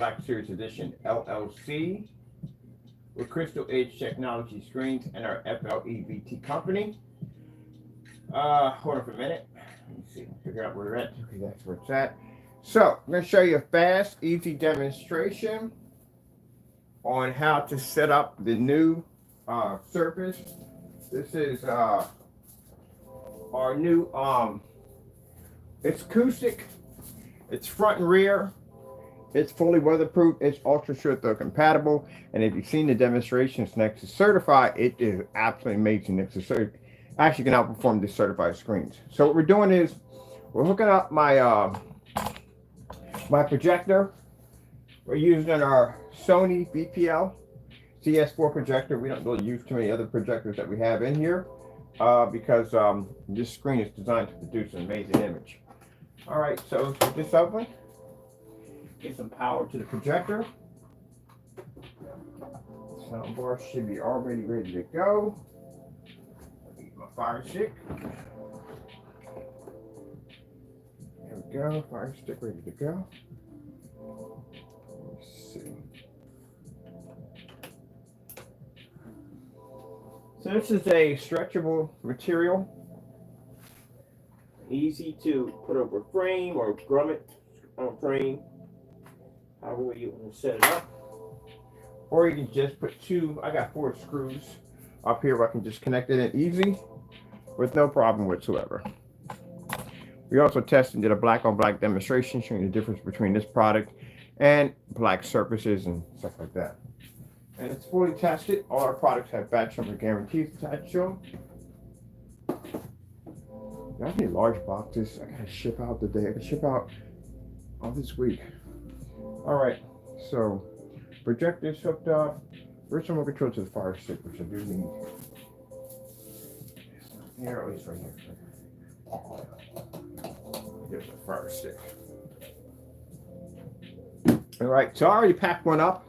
Black Series Edition LLC with Crystal Edge Technology screens and our FLE VT company. Hold on for a minute. Let me see. Figure out where we're at. Okay, that's where it's at. So I'm going to show you a fast, easy demonstration on how to set up the new Surface. This is our new it's acoustic, it's front and rear, it's fully weatherproof, it's ultra short throw compatible, and if you've seen the demonstrations next to certified, it is absolutely amazing. Next to certified, actually can outperform the certified screens. So what we're doing is we're hooking up my my projector. We're using our Sony BPL CS4 projector. We don't really use too many other projectors that we have in here because this screen is designed to produce an amazing image. All right, so with this open, get some power to the projector. Soundbar should be already ready to go. Get my fire stick. There we go, fire stick ready to go. Let's see. So this is a stretchable material. Easy to put over a frame or grommet on a frame, however you want to set it up. Or you can just put I got 4 screws up here where I can just connect it in easy with no problem whatsoever. We also tested and did a black on black demonstration showing the difference between this product and black surfaces and stuff like that. And it's fully tested. All our products have batch number guarantees attached to them. I need large boxes. I gotta ship out today. I can ship out all this week. All right, so projector's hooked up. First, I'm gonna control to the fire stick, which I do need. Here, at least right here. Here's the fire stick. All right, so I already packed one up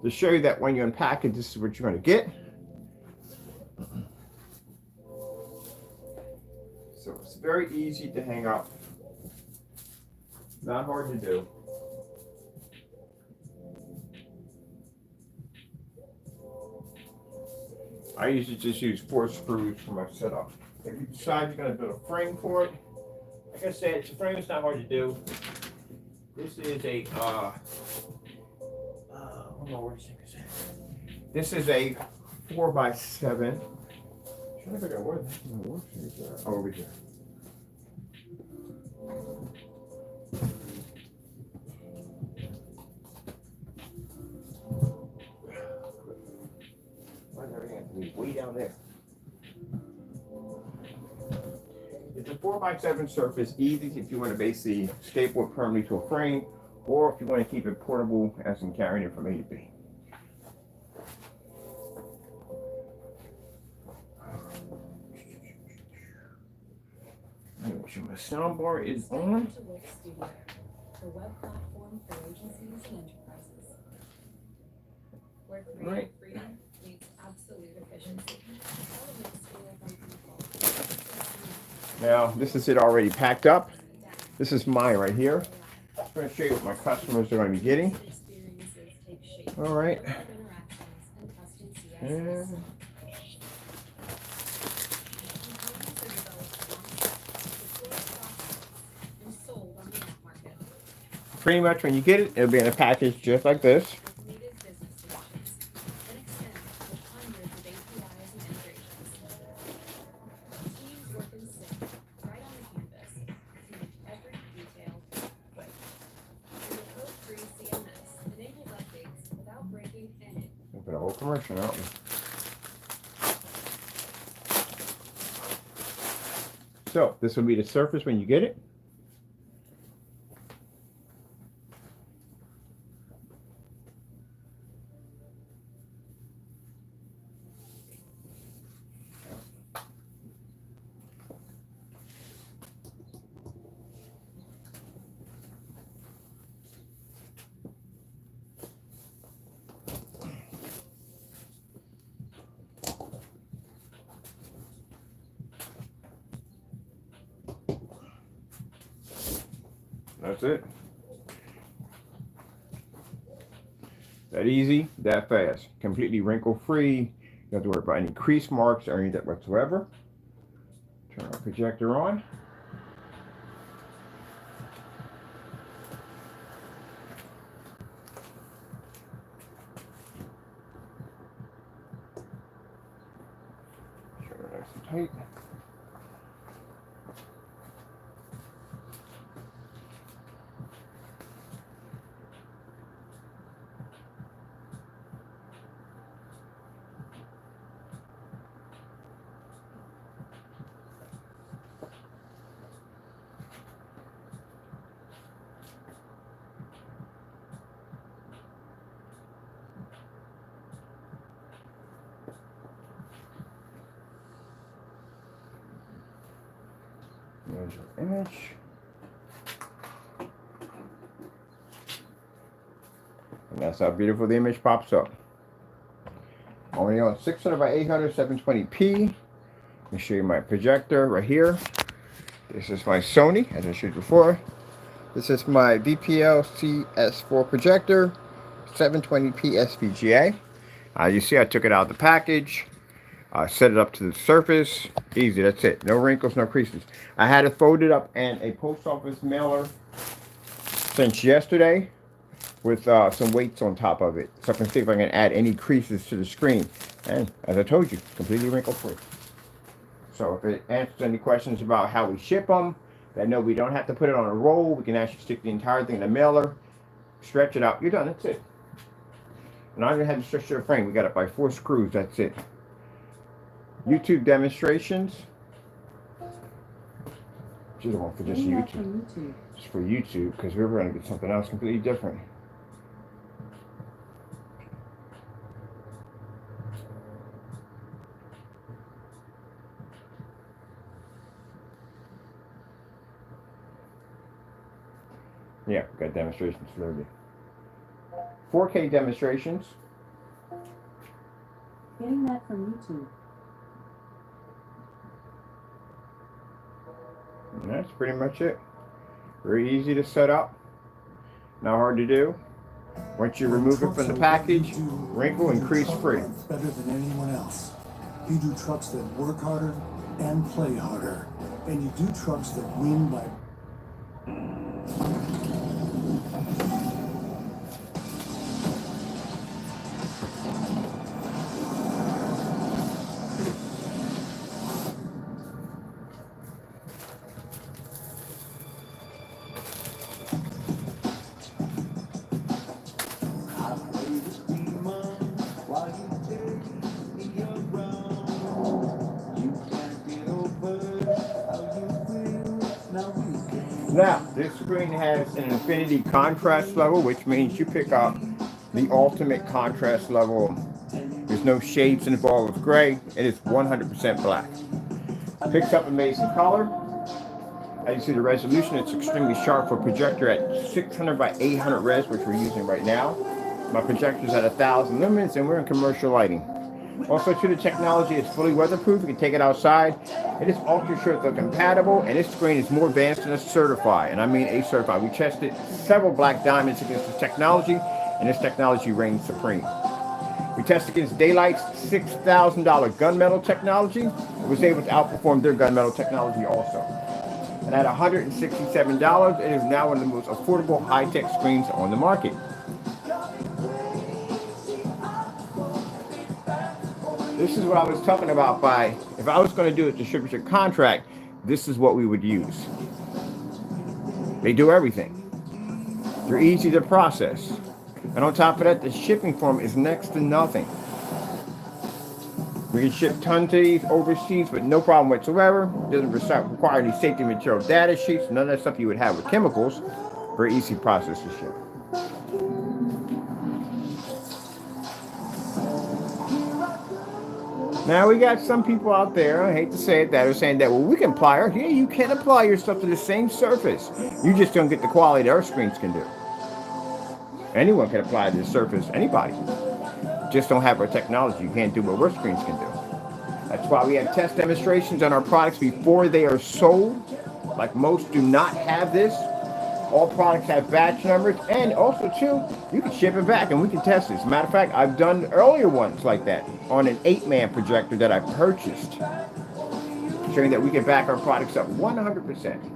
to show you that when you unpack it, this is what you're gonna get. So it's very easy to hang up. Not hard to do. I usually just use 4 screws for my setup. If you decide you're going to build a frame for it, like I said, the frame is not hard to do. This is a this is a 4x7. I'm trying to figure out where that works. Oh, over here. Way down there. It's a 4x7 surface, easy if you want to basically skateboard permanently to a frame, or if you want to keep it portable as in carrying it from A to B. Make sure my soundbar is on. The web platform for agencies and enterprises. Where Right. freedom meets absolute efficiency. Now, this is it already packed up. This is mine right here. I'm going to show you what my customers are going to be getting. All right. And pretty much when you get it, it'll be in a package just like this. Put a whole commercial out. So this will be the surface when you get it. That's it. That easy, that fast. Completely wrinkle free. You don't have to worry about any crease marks or anything whatsoever. Turn our projector on. Turn it nice and tight. There's your image. And that's how beautiful the image pops up. Only on 600 by 800, 720p. Let me show you my projector right here. This is my Sony, as I showed you before. This is my VPL CS4 projector, 720p SVGA. You see I took it out of the package. Set it up to the surface. Easy, that's it. No wrinkles, no creases. I had it folded up in a post office mailer since yesterday with some weights on top of it. So I can see if I can add any creases to the screen. And as I told you, completely wrinkle free. So if it answers any questions about how we ship them, that no, we don't have to put it on a roll. We can actually stick the entire thing in a mailer, stretch it out. You're done, that's it. And I don't even have to stretch the frame. We got it by 4 screws, that's it. YouTube demonstrations. She's the one for just YouTube. It's for YouTube because we were going to get something else completely different. Yeah, got demonstrations literally. 4K demonstrations. Getting that from YouTube. And that's pretty much it. Very easy to set up. Not hard to do. Once you remove it from the package, wrinkle and crease free. Better than anyone else. You do trucks that work harder and play harder. And you do trucks that win by... Now, this screen has an infinity contrast level, which means you pick up the ultimate contrast level. There's no shades involved with gray. It is 100% black. Picks up amazing color. As you see the resolution, it's extremely sharp for a projector at 600 by 800 res, which we're using right now. My projector's at 1,000 lumens, and we're in commercial lighting. Also, to the technology, it's fully weatherproof. You can take it outside. It is ultra short compatible, and this screen is more advanced than a certified, and I mean a certified. We tested several black diamonds against this technology, and this technology reigns supreme. We tested against Daylight's $6,000 gunmetal technology. It was able to outperform their gunmetal technology also. And at $167, it is now one of the most affordable high-tech screens on the market. This is what I was talking about by, if I was going to do a distributor contract, this is what we would use. They do everything. They're easy to process. And on top of that, the shipping form is next to nothing. We can ship tons of these overseas with no problem whatsoever. Doesn't require any safety material data sheets, none of that stuff you would have with chemicals. Very easy process to ship. Now we got some people out there, I hate to say it, that are saying that, well, we can apply our, yeah, you can apply your stuff to the same surface. You just don't get the quality that our screens can do. Anyone can apply to the surface, anybody. Just don't have our technology. You can't do what our screens can do. That's why we have test demonstrations on our products before they are sold. Like most do not have this. All products have batch numbers, and also too, you can ship it back and we can test it. As a matter of fact, I've done earlier ones like that on an 8-man projector that I purchased, showing that we can back our products up 100%.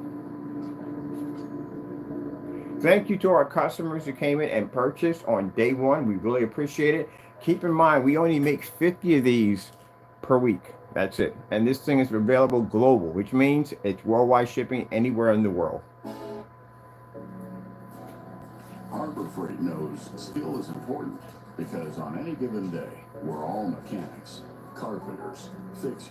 Thank you to our customers who came in and purchased on day one. We really appreciate it. Keep in mind, we only make 50 of these per week. That's it. And this thing is available global, which means it's worldwide shipping anywhere in the world. Harbor Freight knows skill is important because on any given day, we're all mechanics, carpenters, fixers.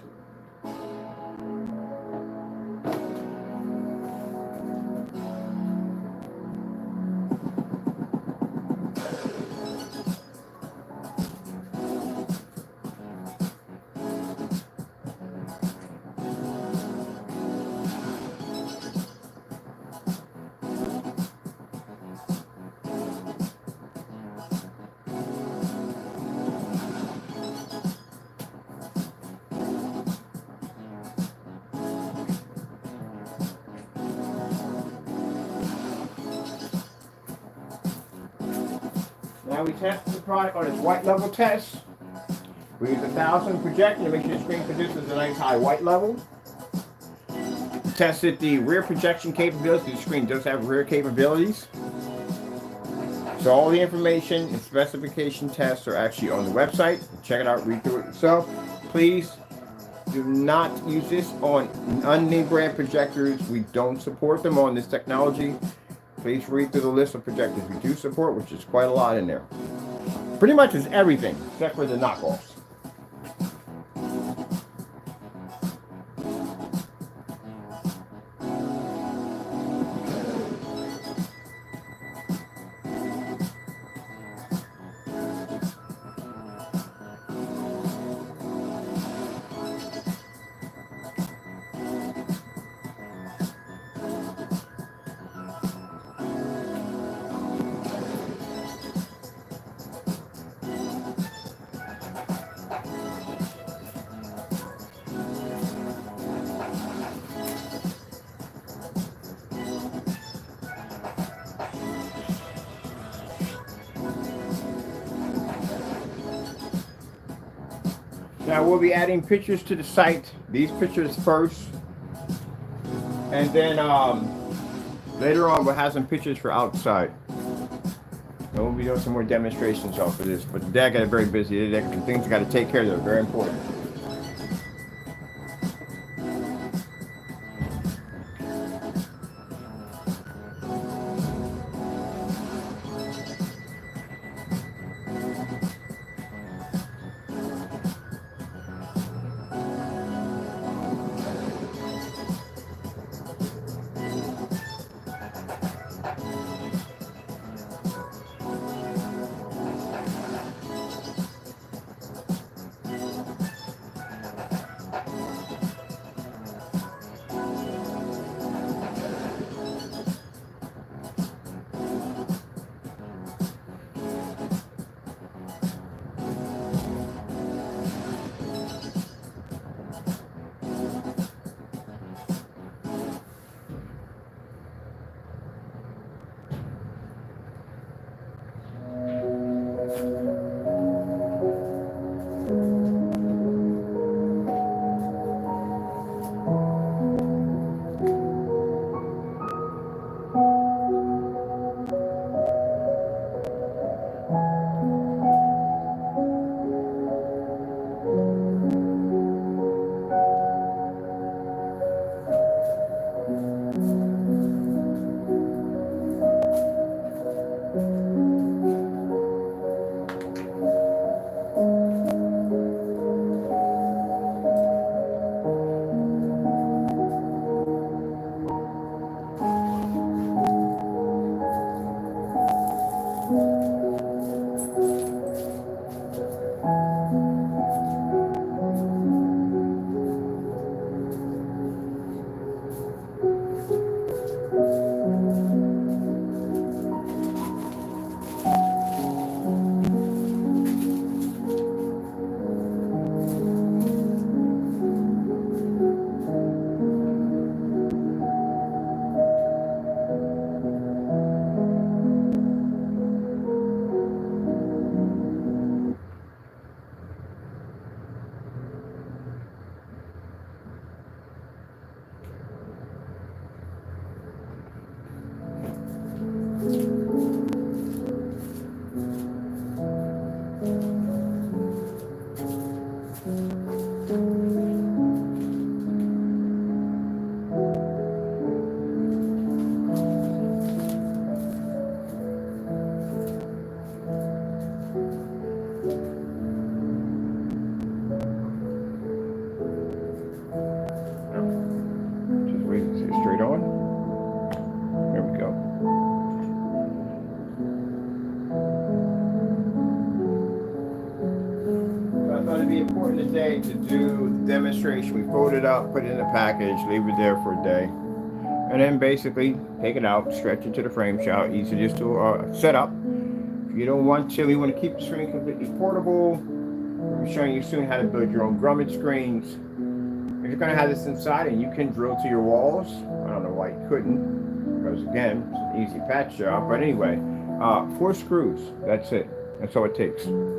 Now we tested the product on its white level test. We used 1000 projector to make sure the screen produces a nice high white level. Tested the rear projection capabilities. The screen does have rear capabilities. So all the information and specification tests are actually on the website. Check it out, read through it yourself. Please do not use this on unnamed brand projectors. We don't support them on this technology. Please read through the list of projectors we do support, which is quite a lot in there. Pretty much is everything, except for the knockoffs. Now we'll be adding pictures to the site. These pictures first, and then later on we'll have some pictures for outside. And we'll be doing some more demonstrations off of this. But today I got very busy. Today things I got to take care of that are very important. important today to do the demonstration. We fold it up, put it in the package, leave it there for a day, and then basically take it out, stretch it to the frame shot. Easy just to set up. If you don't want to, you want to keep the screen completely portable. We'll be showing you soon how to build your own grommet screens. If you're going to have this inside and you can drill to your walls, I don't know why you couldn't, because again, it's an easy patch job. But anyway, 4 screws, that's it. That's all it takes. And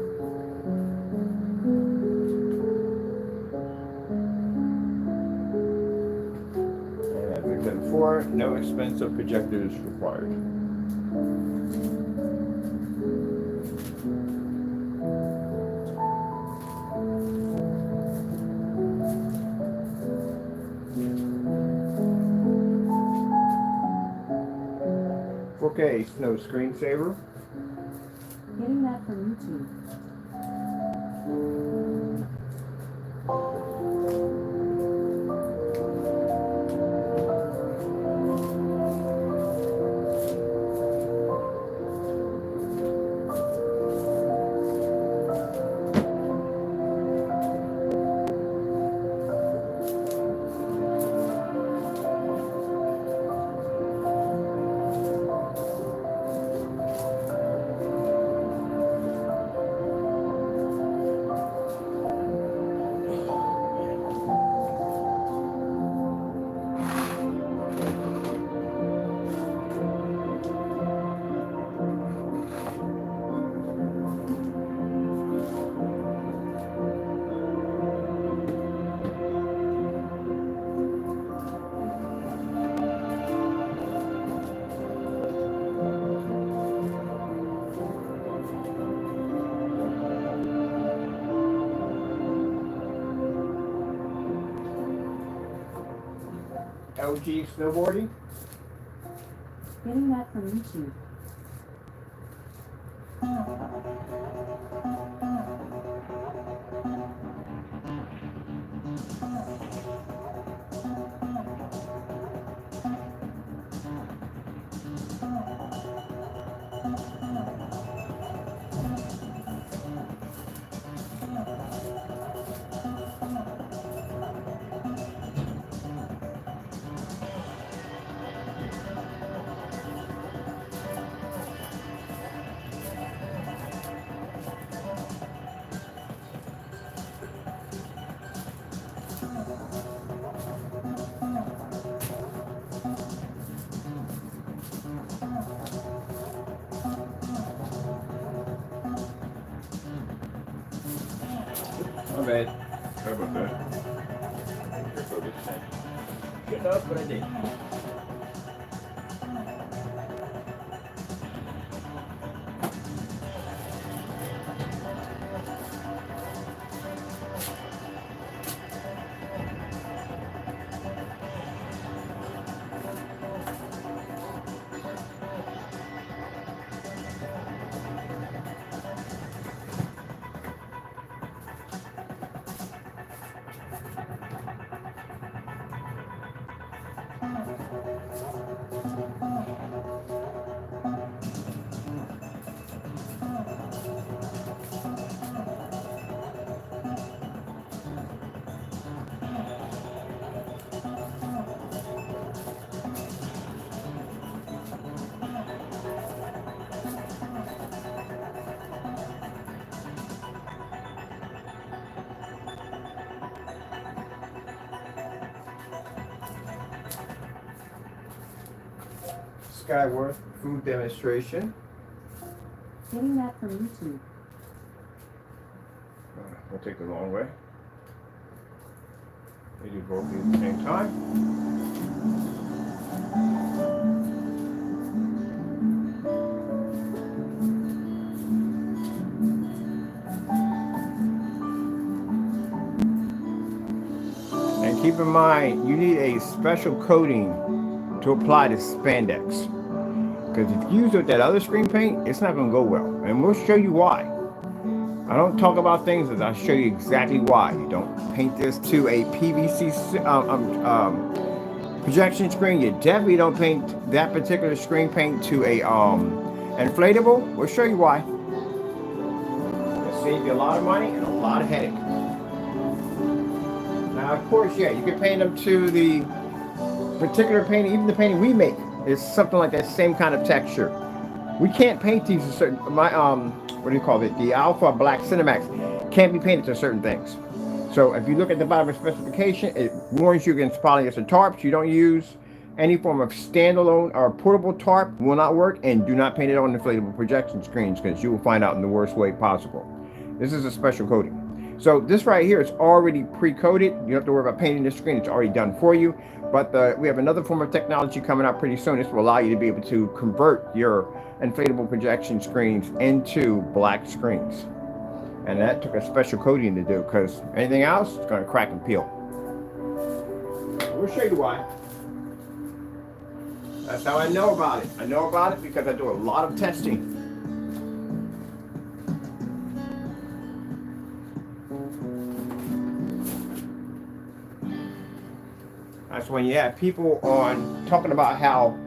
as we said before, no expensive projectors required. Okay, no screensaver. Getting that from YouTube. LG snowboarding. Getting that from YouTube. My bad. Sorry about that. Shouldn't have, but I did. Skyworth food demonstration. Getting that from YouTube. We'll take the long way. We do both at the same time. And keep in mind, you need a special coating to apply the spandex. Because if you use it with that other screen paint, it's not going to go well. And we'll show you why. I don't talk about things as I'll show you exactly why. You don't paint this to a PVC projection screen. You definitely don't paint that particular screen paint to a inflatable. We'll show you why. It'll save you a lot of money and a lot of headache. Now, of course, yeah, you can paint them to the particular painting. Even the painting we make is something like that same kind of texture. We can't paint these to certain, what do you call it? The Alpha Black Cinemax can't be painted to certain things. So if you look at the bottom of the specification, it warns you against polyester tarps. You don't use any form of standalone or portable tarp, will not work, and do not paint it on inflatable projection screens because you will find out in the worst way possible. This is a special coating. So this right here is already pre-coated. You don't have to worry about painting the screen. It's already done for you. But we have another form of technology coming out pretty soon. This will allow you to be able to convert your inflatable projection screens into black screens. And that took a special coating to do, because anything else is going to crack and peel. We'll show you why. That's how I know about it. I know about it because I do a lot of testing. That's when you have people on talking about how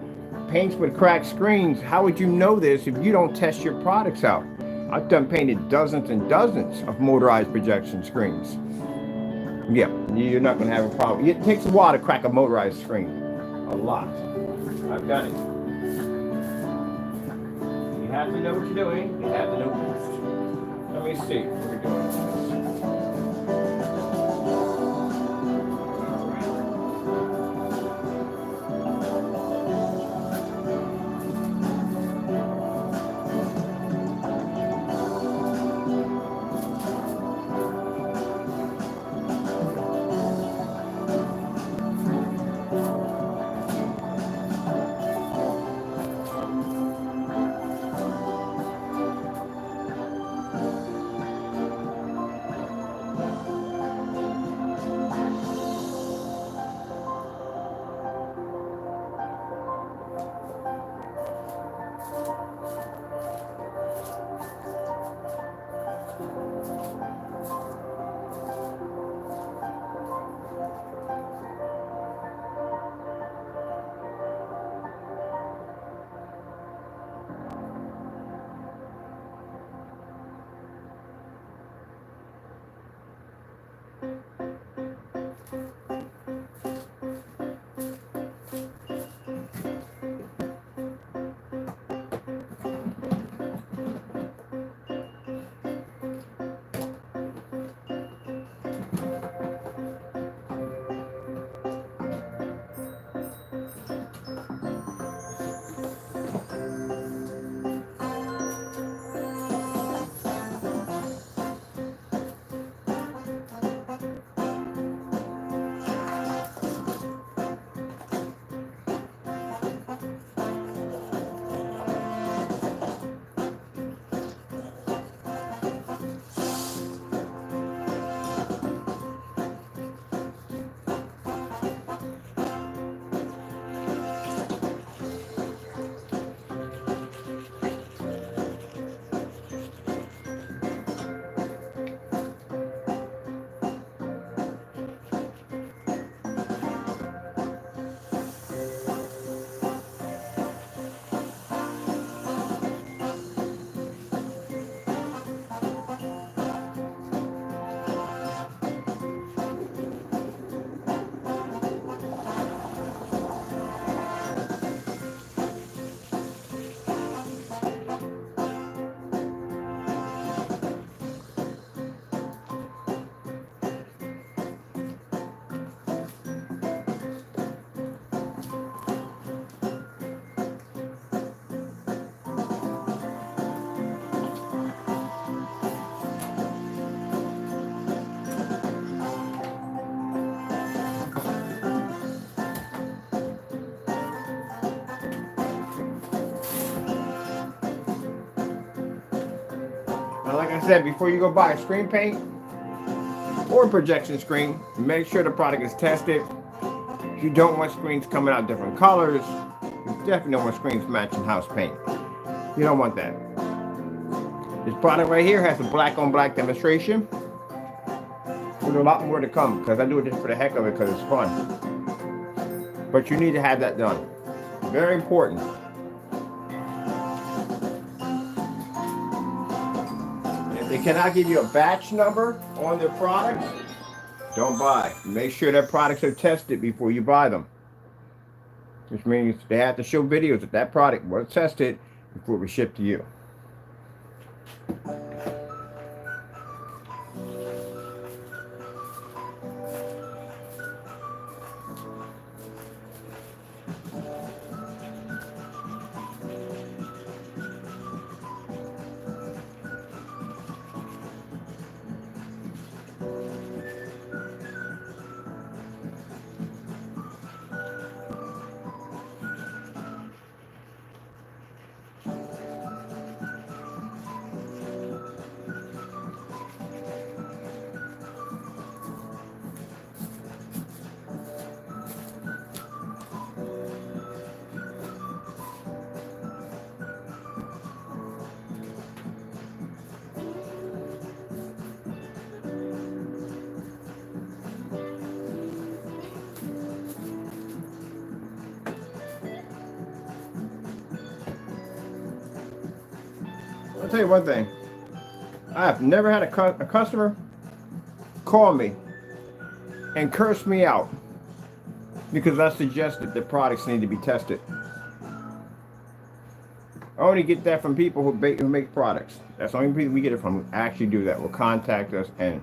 paints would crack screens. How would you know this if you don't test your products out? I've done painted dozens and dozens of motorized projection screens. Yeah, you're not going to have a problem. It takes a while to crack a motorized screen. A lot. I've done it. You have to know what you're doing. You have to know first. Let me see what we're doing. Now, like I said, before you go buy a screen paint or a projection screen, make sure the product is tested. You don't want screens coming out different colors. You definitely don't want screens matching house paint. You don't want that. This product right here has a black on black demonstration. There's a lot more to come because I do it just for the heck of it because it's fun. But you need to have that done. Very important. If they cannot give you a batch number on their products, Don't buy. Make sure that products are tested before you buy them. Which means they have to show videos that that product was tested before we ship to you. I'll tell you one thing. I've never had a customer call me and curse me out because I suggested that products need to be tested. I only get that from people who make products. That's the only people we get it from who actually do that, will contact us and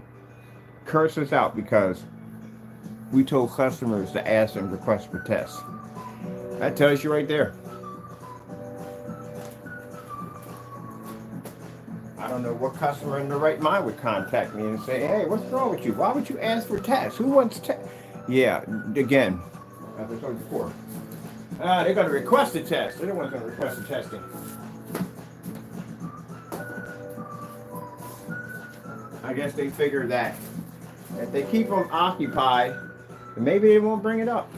curse us out because we told customers to ask and request for tests. That tells you right there. I don't know what customer in their right mind would contact me and say, hey, what's wrong with you? Why would you ask for tests? Who wants tests? Yeah, again, as I told you before, they're going to request a test. They're the ones going to request the testing. I guess they figure that if they keep them occupied, then maybe they won't bring it up.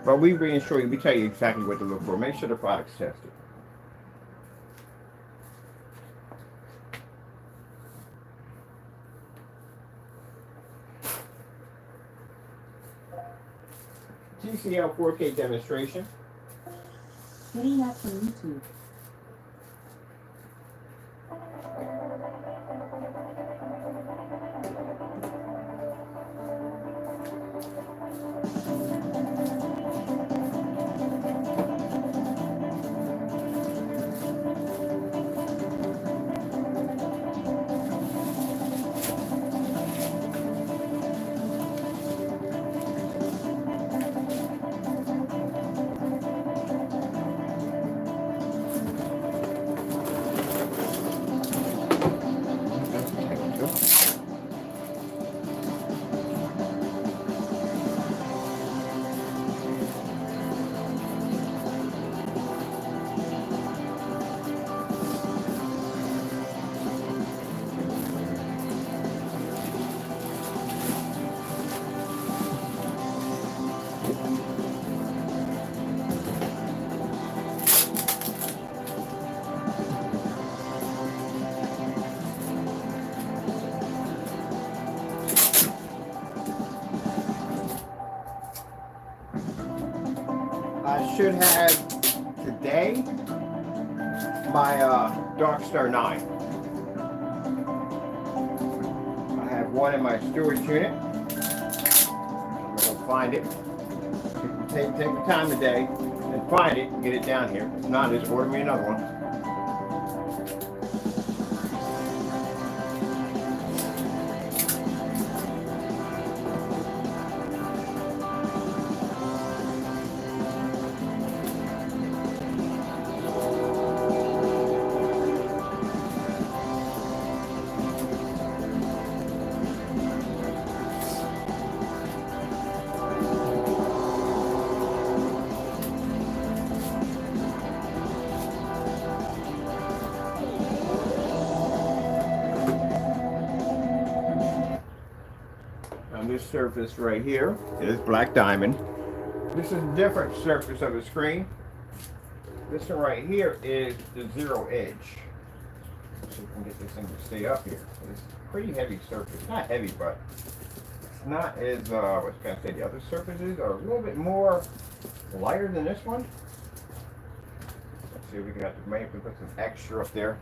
But we reassure you, we tell you exactly what to look for. Make sure the product's tested. TCL 4K demonstration. Getting that from YouTube. I should have today my Dark Star 9. I have one in my storage unit. I'm going to find it. Take the time today and find it and get it down here. If not, just order me another one. This surface right here is black diamond. This is a different surface of the screen. This one right here is the zero edge. So we can get this thing to stay up here. It's a pretty heavy surface. Not heavy, but it's not as what can I say? The other surfaces are a little bit more lighter than this one. Let's see if we can have to maybe put some extra up there.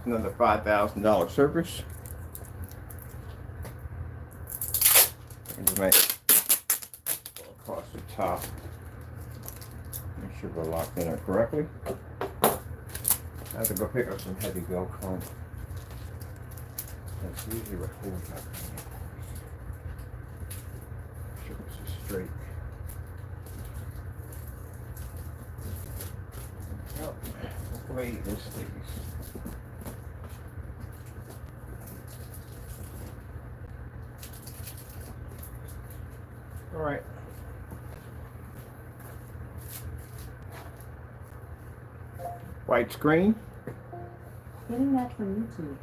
That's another $5,000 surface. And just make across the top. Make sure we're locked in it correctly. I have to go pick up some heavy Velcro. That's usually what holds that. Make sure this is straight. Oh, hopefully this stays. All right. White screen. Getting that from YouTube.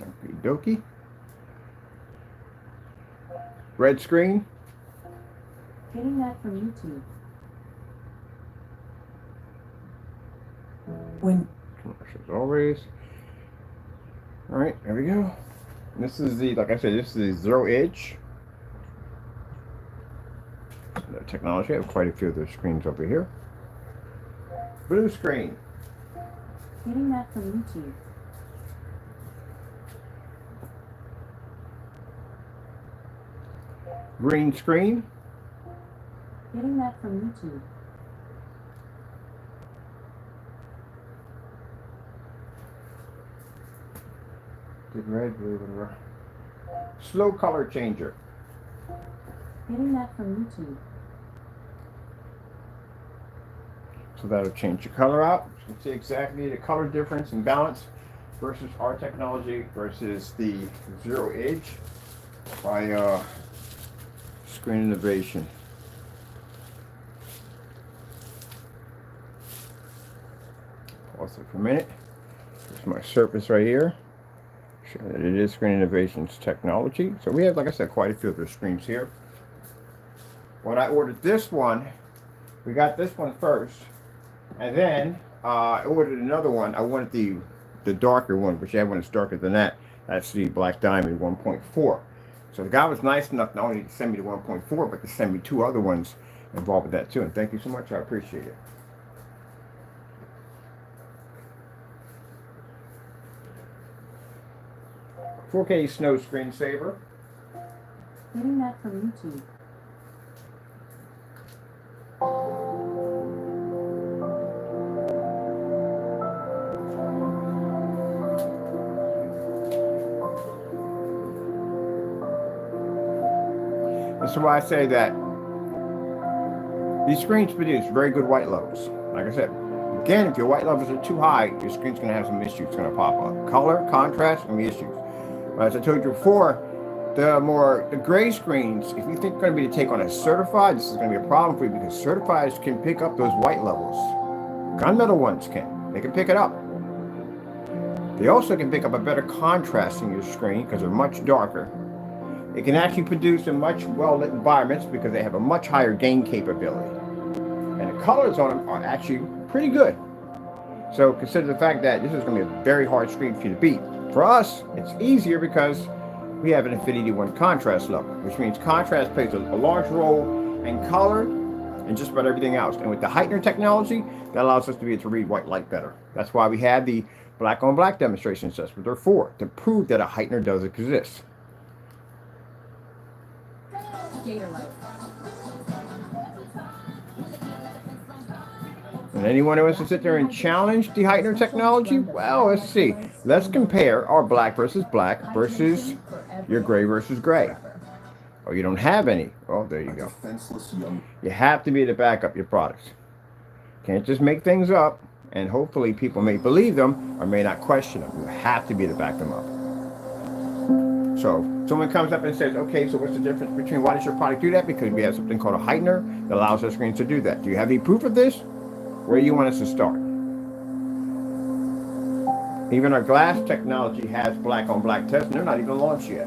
Okie dokie. Red screen. Getting that from YouTube. When Commercials always. All right, there we go. And this is the, like I said, this is the 0 edge. The technology. I have quite a few of those screens over here. Blue screen. getting that from YouTube. Green screen. Getting that from YouTube. Good red, blue, and red. Slow color changer. Getting that from YouTube. So that'll change your color out. You can see exactly the color difference and balance versus our technology versus the 0 edge by Screen Innovation. Pause it for a minute. Here's my surface right here. Show that it is Screen Innovation's technology. So we have, like I said, quite a few of those screens here. When I ordered this one, we got this one first, and then I ordered another one. I wanted the darker one, but you have one that's darker than that. That's the Black Diamond 1.4. So the guy was nice enough not only to send me the 1.4, but to send me 2 other ones involved with that too. And thank you so much. I appreciate it. "4K Snow Screensaver." Getting that from YouTube. This is why I say that these screens produce very good white levels. Like I said, again, if your white levels are too high, your screen's going to have some issues. It's going to pop up. Color, contrast, and the issues. But as I told you before, the gray screens, if you think they're going to be to take on a certified, this is going to be a problem for you because certifieds can pick up those white levels. Gunmetal ones can. They can pick it up. They also can pick up a better contrast in your screen because they're much darker. It can actually produce in much well-lit environments because they have a much higher gain capability. And the colors on them are actually pretty good. So consider the fact that this is going to be a very hard screen for you to beat. For us, it's easier because we have an Infinity 1 contrast level, which means contrast plays a large role in color and just about everything else. And with the heightener technology, that allows us to be able to read white light better. That's why we have the black on black demonstrations. That's what they're for, to prove that a heightener does exist. And anyone who wants to sit there and challenge the heightener technology, well, let's see. Let's compare our black versus your gray versus gray. Oh, you don't have any. Oh, there you go. You have to be able to back up your products. Can't just make things up, and hopefully people may believe them or may not question them. You have to be able to back them up. So someone comes up and says, okay, so what's the difference between why does your product do that? Because we have something called a heightener that allows our screens to do that. Do you have any proof of this? Where do you want us to start? Even our glass technology has black on black tests, and they're not even launched yet.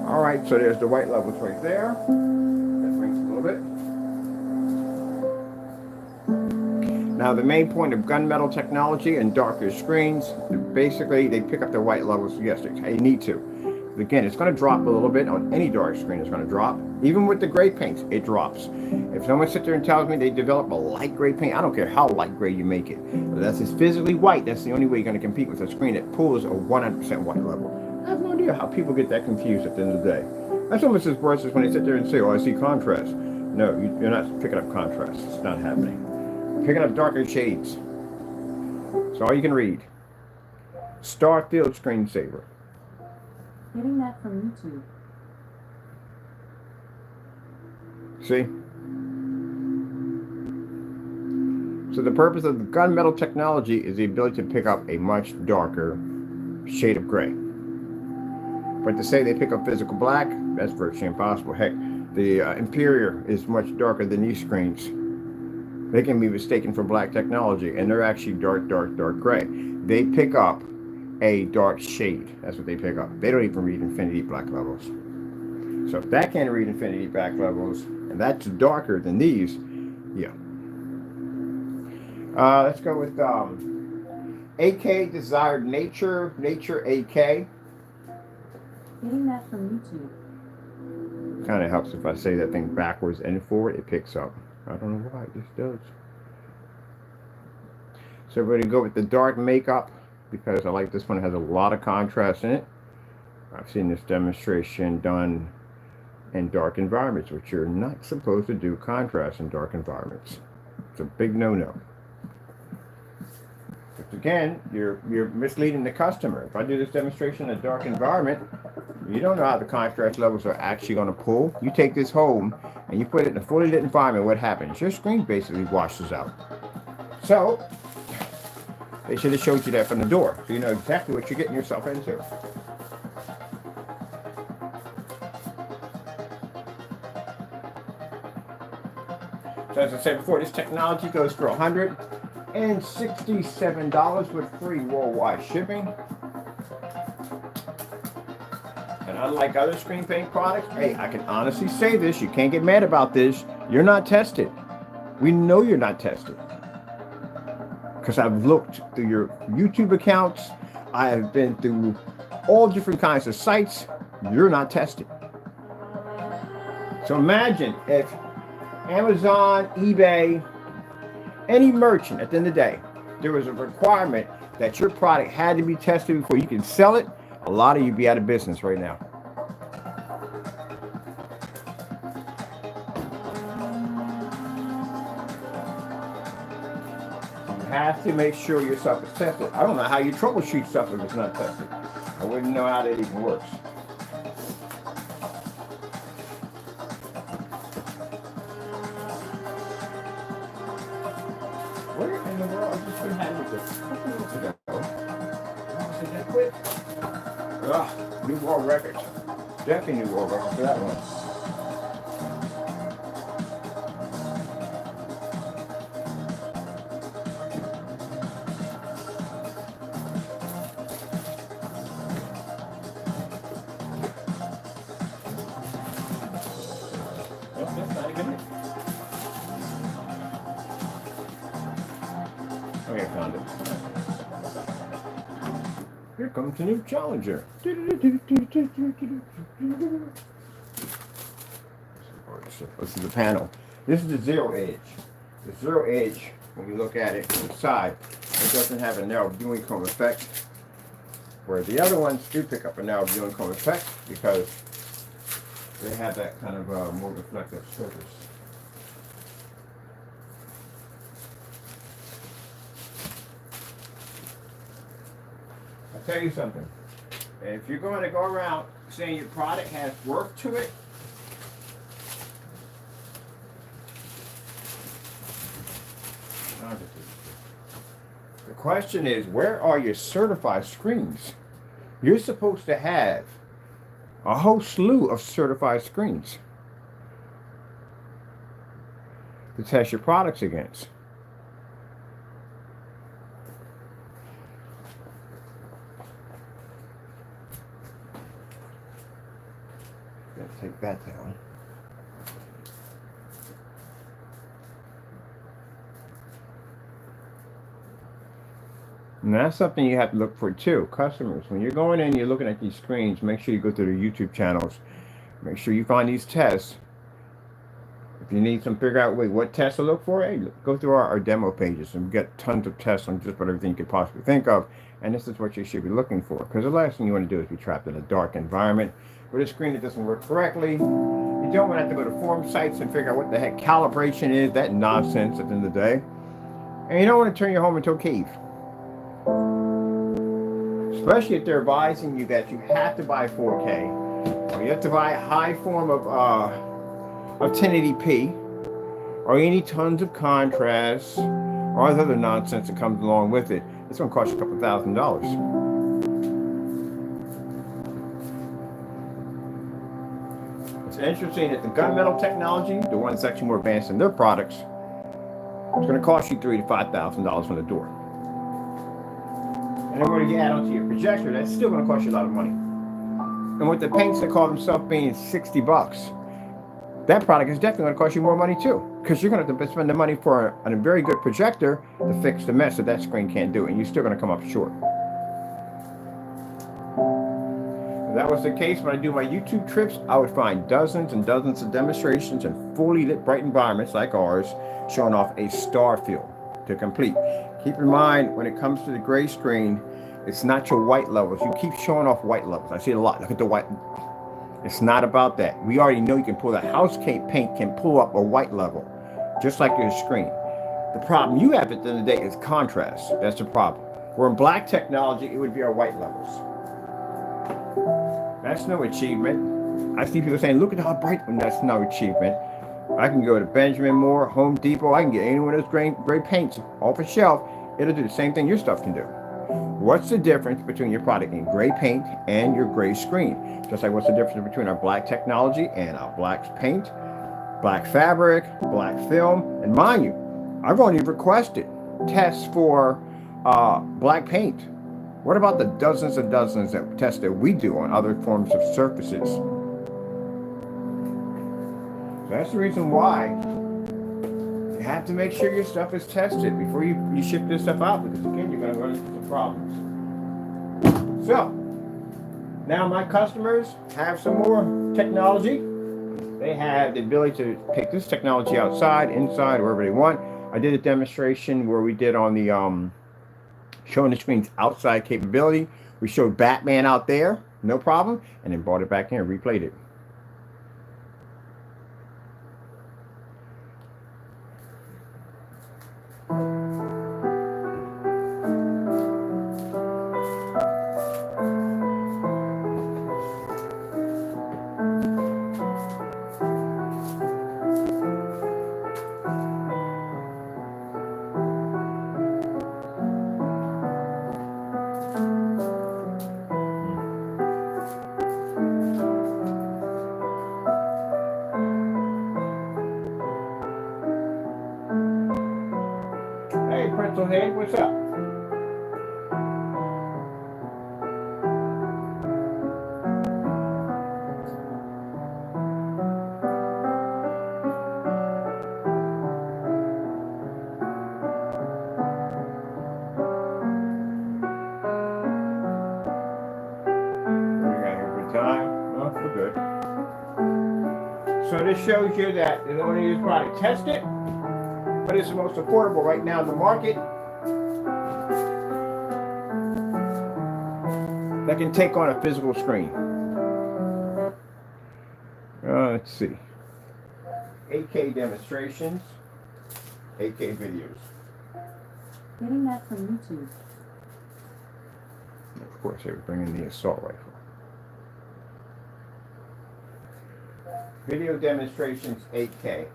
All right, right? So there's the white levels right there. That brings a little bit. Now the main point of gunmetal technology and darker screens, basically they pick up the white levels. Yes, they need to. But again, it's going to drop a little bit on any dark screen. It's going to drop. Even with the gray paints, it drops. If someone sits there and tells me they develop a light gray paint, I don't care how light gray you make it. But that's just physically white. That's the only way you're going to compete with a screen that pulls a 100% white level. I have no idea how people get that confused at the end of the day. That's almost as worse as when they sit there and say, oh, I see contrast. No, you're not picking up contrast. It's not happening. You're picking up darker shades. That's all you can read. Starfield screensaver. Getting that from YouTube. See? So the purpose of the gunmetal technology is the ability to pick up a much darker shade of gray. But to say they pick up physical black, that's virtually impossible. Heck, the Imperial is much darker than these screens. They can be mistaken for black technology, and they're actually dark gray. They pick up a dark shade. That's what they pick up. They don't even read infinity black levels. So if that can't read infinity black levels, and that's darker than these, yeah. Let's go with AK Desired Nature AK. Getting that from YouTube. Kind of helps if I say that thing backwards and forward, it picks up. I don't know why, it just does. So we're going to go with the dark makeup, because I like this one. It has a lot of contrast in it. I've seen this demonstration done in dark environments, which you're not supposed to do contrast in dark environments. It's a big no-no. But again, you're misleading the customer. If I do this demonstration in a dark environment, you don't know how the contrast levels are actually going to pull. You take this home and you put it in a fully lit environment, what happens? Your screen basically washes out. So they should have showed you that from the door, so you know exactly what you're getting yourself into. So as I said before, this technology goes for $167 with free worldwide shipping. And unlike other screen paint products, hey, I can honestly say this, you can't get mad about this, you're not tested. We know you're not tested. Because I've looked through your YouTube accounts, I have been through all different kinds of sites, you're not tested. So imagine if Amazon, eBay, any merchant at the end of the day, there was a requirement that your product had to be tested before you can sell it, a lot of you be out of business right now. You have to make sure your stuff is tested. I don't know how you troubleshoot stuff if it's not tested. I wouldn't know how that even works. Where in the world? I just been having this a couple minutes ago. Oh, did that quick? Ugh, new world record. Definitely new world record for that one. Oh, that's not even it. Okay, I found it. Here comes the new challenger. This is the panel. This is the zero edge. The zero edge, when you look at it from the side, it doesn't have a narrow viewing cone effect, where the other ones do pick up a narrow viewing cone effect because they have that kind of more reflective surface. I'll tell you something. If you're going to go around saying your product has work to it, the question is, where are your certified screens? You're supposed to have a whole slew of certified screens to test your products against. Let's take that down. And that's something you have to look for too, customers. When you're going in, you're looking at these screens, make sure you go to the YouTube channels. Make sure you find these tests. If you need some, figure out, wait, what tests to look for, hey, go through our demo pages, and we got tons of tests on just about everything you could possibly think of. And this is what you should be looking for, because the last thing you want to do is be trapped in a dark environment with a screen that doesn't work correctly. You don't want to have to go to forum sites and figure out what the heck calibration is, that nonsense at the end of the day. And you don't want to turn your home into a cave. Especially if they're advising you that you have to buy 4K, or you have to buy a high form of 1080p, or you need tons of contrast, or all this other nonsense that comes along with it. It's going to cost you a couple $1,000s. It's interesting that the gunmetal technology, the one that's actually more advanced in their products, it's going to cost you $3,000 to $5,000 from the door. And then when you add onto your projector, that's still going to cost you a lot of money. And with the paints that call themselves being $60, that product is definitely going to cost you more money too, because you're going to have to spend the money for a very good projector to fix the mess that screen can't do, and you're still going to come up short. If that was the case when I do my YouTube trips, I would find dozens and dozens of demonstrations in fully lit bright environments like ours, showing off a star field to complete. Keep in mind, when it comes to the gray screen, it's not your white levels. You keep showing off white levels. I see it a lot. Look at the white. It's not about that. We already know you can pull that house paint can pull up a white level, just like your screen. The problem you have at the end of the day is contrast. That's the problem. Where in black technology, it would be our white levels. That's no achievement. I see people saying, look at how bright, and that's no achievement. I can go to Benjamin Moore, Home Depot, I can get any one of those gray paints off a shelf. It'll do the same thing your stuff can do. What's the difference between your product in gray paint and your gray screen? Just like what's the difference between our black technology and our black paint, black fabric, black film. And mind you, I've only requested tests for black paint. What about the dozens and dozens of tests that we do on other forms of surfaces? So that's the reason why you have to make sure your stuff is tested before you ship this stuff out, because again, you're going to run into some problems. So, now my customers have some more technology. They have the ability to take this technology outside, inside, wherever they want. I did a demonstration where we did on the showing the screen's outside capability. We showed Batman out there, no problem, and then brought it back in and replayed it. Hey, Pretzel Head, what's up? Good. So this shows you that not only is product tested, but it's the most affordable right now in the market that can take on a physical screen. Let's see. 8K demonstrations, 8K videos. Getting that from YouTube. Of course, they were bringing the assault rifle. Video demonstrations, 8K.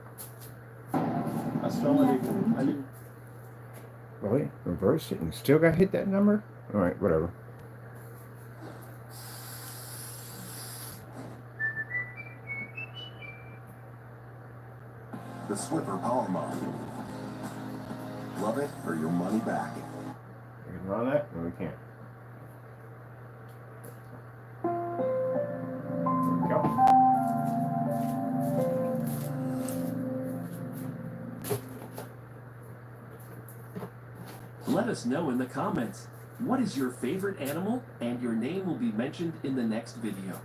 Really? Reverse it and still got hit that number? Alright, whatever. The Swiffer Power Mod. Love it or your money back. We can run that? No, we can't. There we go. Let us know in the comments. What is your favorite animal? And your name will be mentioned in the next video.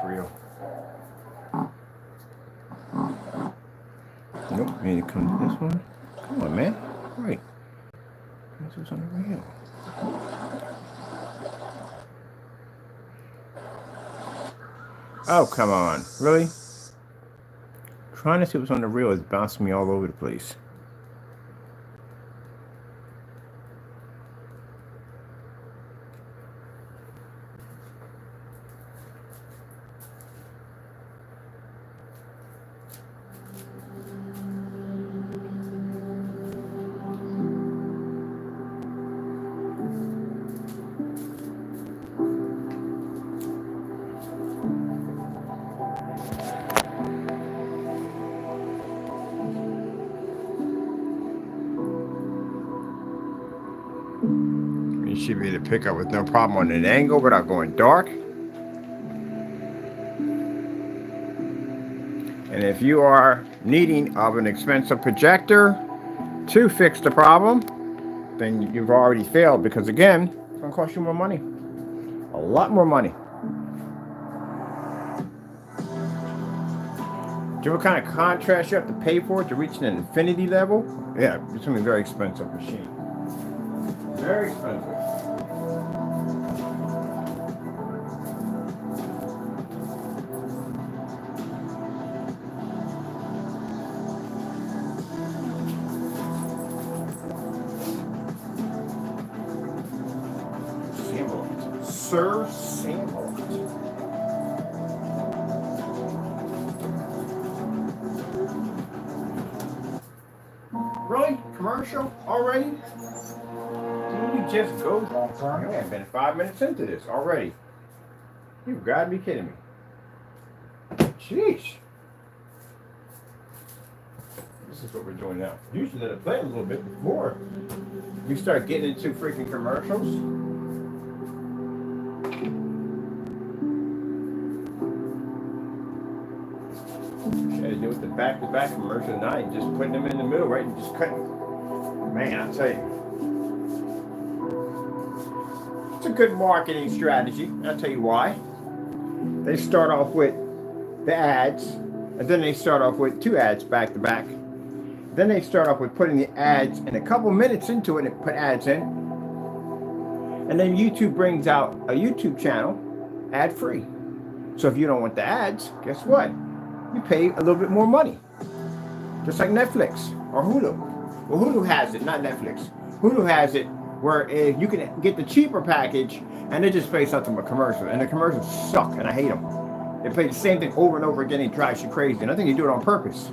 Real. Nope, need to come to this one. Come on, man. Right. This was on the real. Oh, come on. Really? Trying to see what's on the reel is bouncing me all over the place. You should be able to pick up with no problem on an angle without going dark. And if you are needing of an expensive projector to fix the problem, then you've already failed, because again, it's going to cost you more money. A lot more money. Do you know what kind of contrast you have to pay for it to reach an infinity level? Yeah, it's going to be a very expensive machine. Very expensive. Sample. Sir Sample. Really? Commercial already? Didn't we just go? We have been 5 minutes into this already. You've got to be kidding me. Sheesh. This is what we're doing now. Usually let it play a little bit before we start getting into freaking commercials. Had to do with the back-to-back commercial night, just putting them in the middle, right, and just cutting. Man, I tell you. It's a good marketing strategy. I'll tell you why. They start off with the ads, and then they start off with 2 ads back to back. Then they start off with putting the ads in a couple minutes into it and put ads in. And then YouTube brings out a YouTube channel ad-free. So if you don't want the ads, guess what? You pay a little bit more money. Just like Netflix or Hulu. Well, Hulu has it, not Netflix. Hulu has it where if you can get the cheaper package and they just play something but commercial. And the commercials suck and I hate them. They play the same thing over and over again. It drives you crazy. And I think they do it on purpose.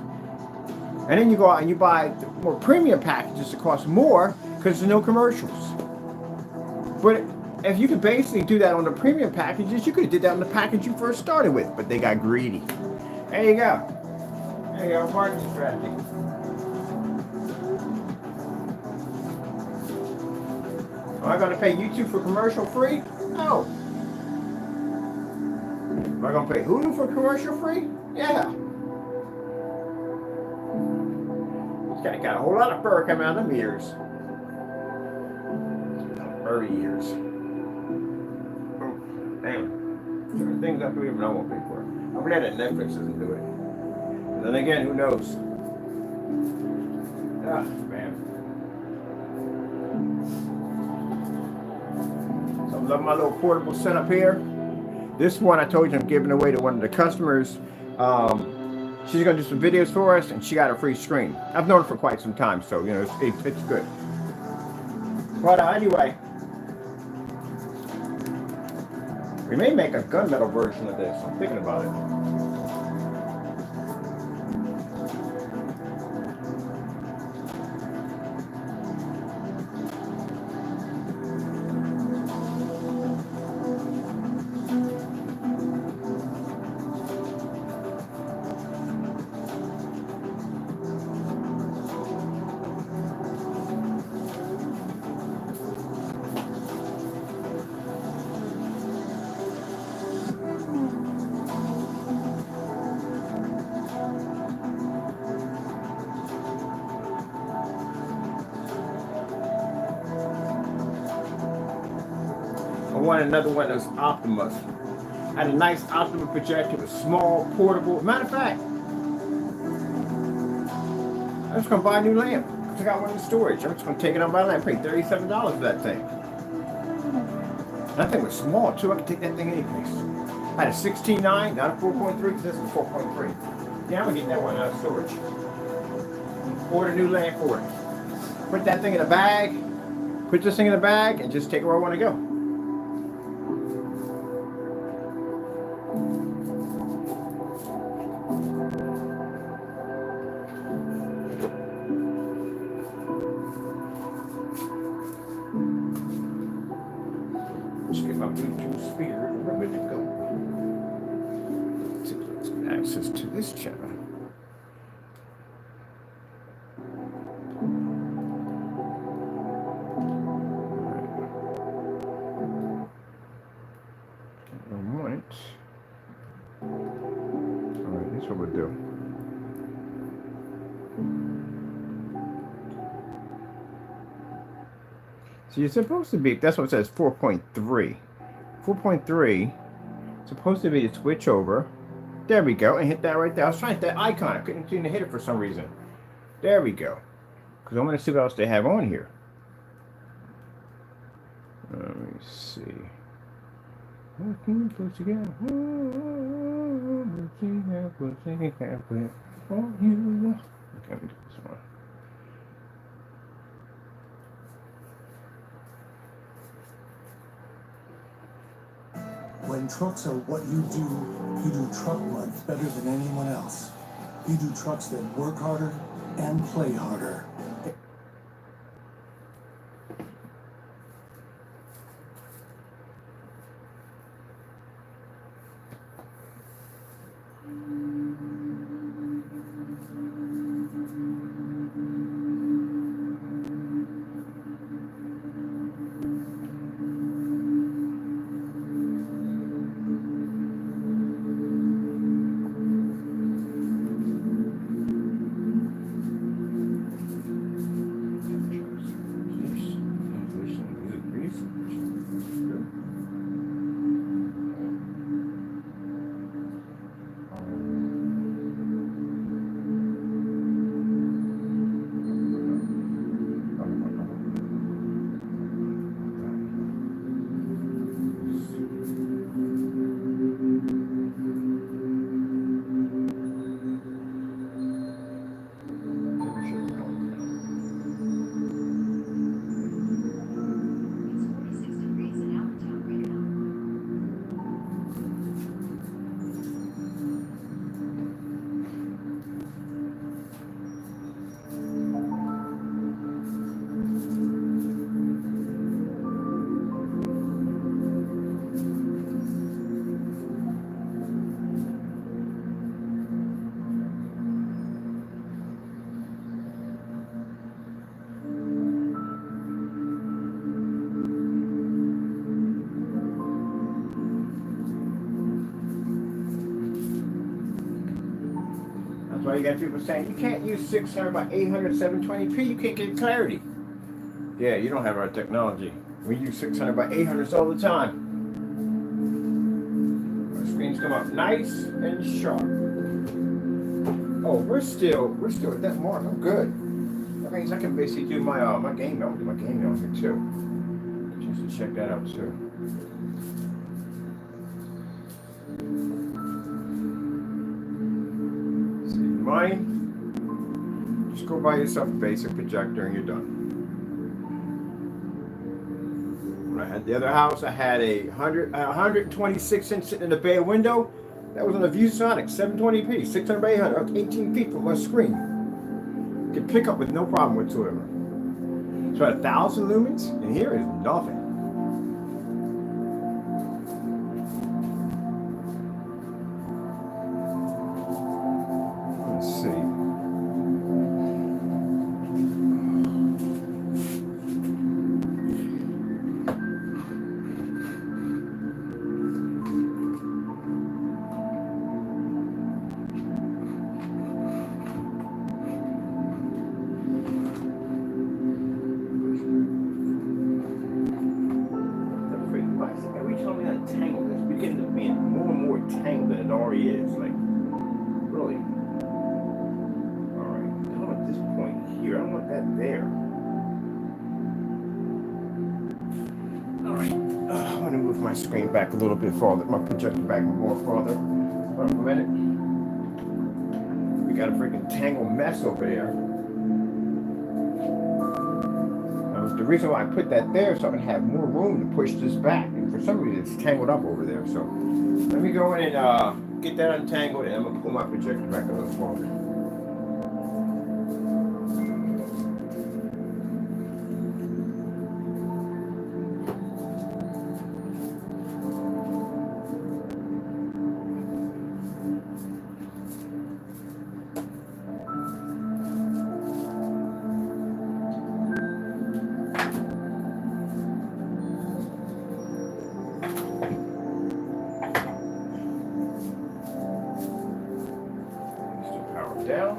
And then you go out and you buy the more premium packages that cost more because there's no commercials. But if you could basically do that on the premium packages, you could have did that on the package you first started with. But they got greedy. There you go. There you go. Marketing strategy. Am I going to pay YouTube for commercial free? No. Am I going to pay Hulu for commercial free? Yeah. This guy got a whole lot of fur coming out of them ears. Furry ears. Oh, damn. There are things I believe I won't pay for. I'm glad that Netflix doesn't do it. And then again, who knows? Ah, man. So I love my little portable setup here. This one I told you I'm giving away to one of the customers. She's gonna do some videos for us, and she got a free screen. I've known her for quite some time, so you know it's good. But anyway, we may make a gunmetal version of this. I'm thinking about it. I wanted another one of those Optimus. I had a nice Optimus projector. It was small, portable. Matter of fact, I'm just gonna buy a new lamp. I got one in storage. I'm just gonna take it on my lamp. Pay $37 for that thing. That thing was small too. I could take that thing anyplace. I had a 16.9, not a 4.3, because this is a 4.3. Yeah, I'm gonna get that one out of storage. Order a new lamp for it. Put that thing in a bag. Put this thing in a bag and just take it where I want to go. Let's get my Bluetooth speaker ready to go. Let's get access to this channel. Alright, that's what we'll do. So you're supposed to be, that's what it says, 4.3. 4.3, supposed to be the switch over. There we go, and hit that right there. I was trying to hit that icon. I couldn't seem to hit it for some reason. There we go. Because I want to see what else they have on here. Let me see. What can you put together? Okay, let me do this one. When trucks are what you do truck month better than anyone else. You do trucks that work harder and play harder. Why you got people saying you can't use 600 by 800 720p, you can't get clarity. Yeah, you don't have our technology. We use 600 by 800s all the time. Our screens come up nice and sharp. Oh, we're still at that mark. I'm good. That means I can basically do my game on here too. Just to check that out too. Mine, just go buy yourself a basic projector and you're done. At the other house, I had a 126-inch sitting in the bay window. That was on the ViewSonic 720p, 600 by 800, 18 feet from my screen. Could pick up with no problem whatsoever. So at 1,000 lumens, and here is nothing. Let's see. Every time we untangle this, we get into being more and more tangled than it already is. Like, really. Alright, I don't want this point here. I don't want that there. Alright, I want to move my screen back a little bit farther, my projector back more farther. Hold on a minute. We got a freaking tangled mess over there. The reason why I put that there is so I can have more room to push this back. And for some reason, it's tangled up over there. So let me go in and get that untangled, and I'm going to pull my projector back a little farther. Down.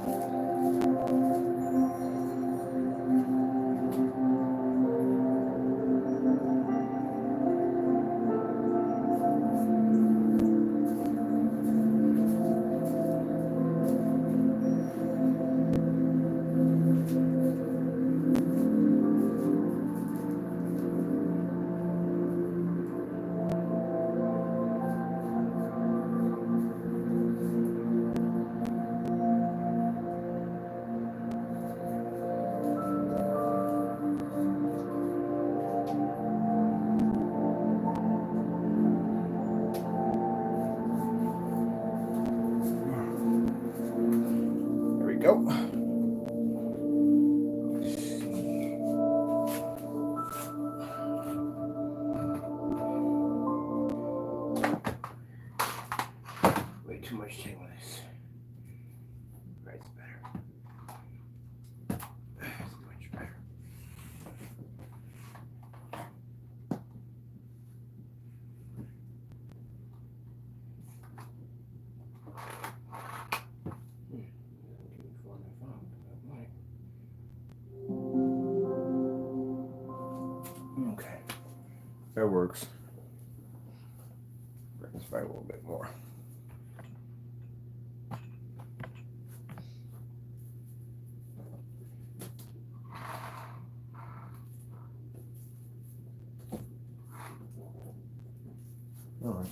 Go. Way too much tangleness. Right's better. That's much better. Okay, that works. Bring this back a little bit more. All right.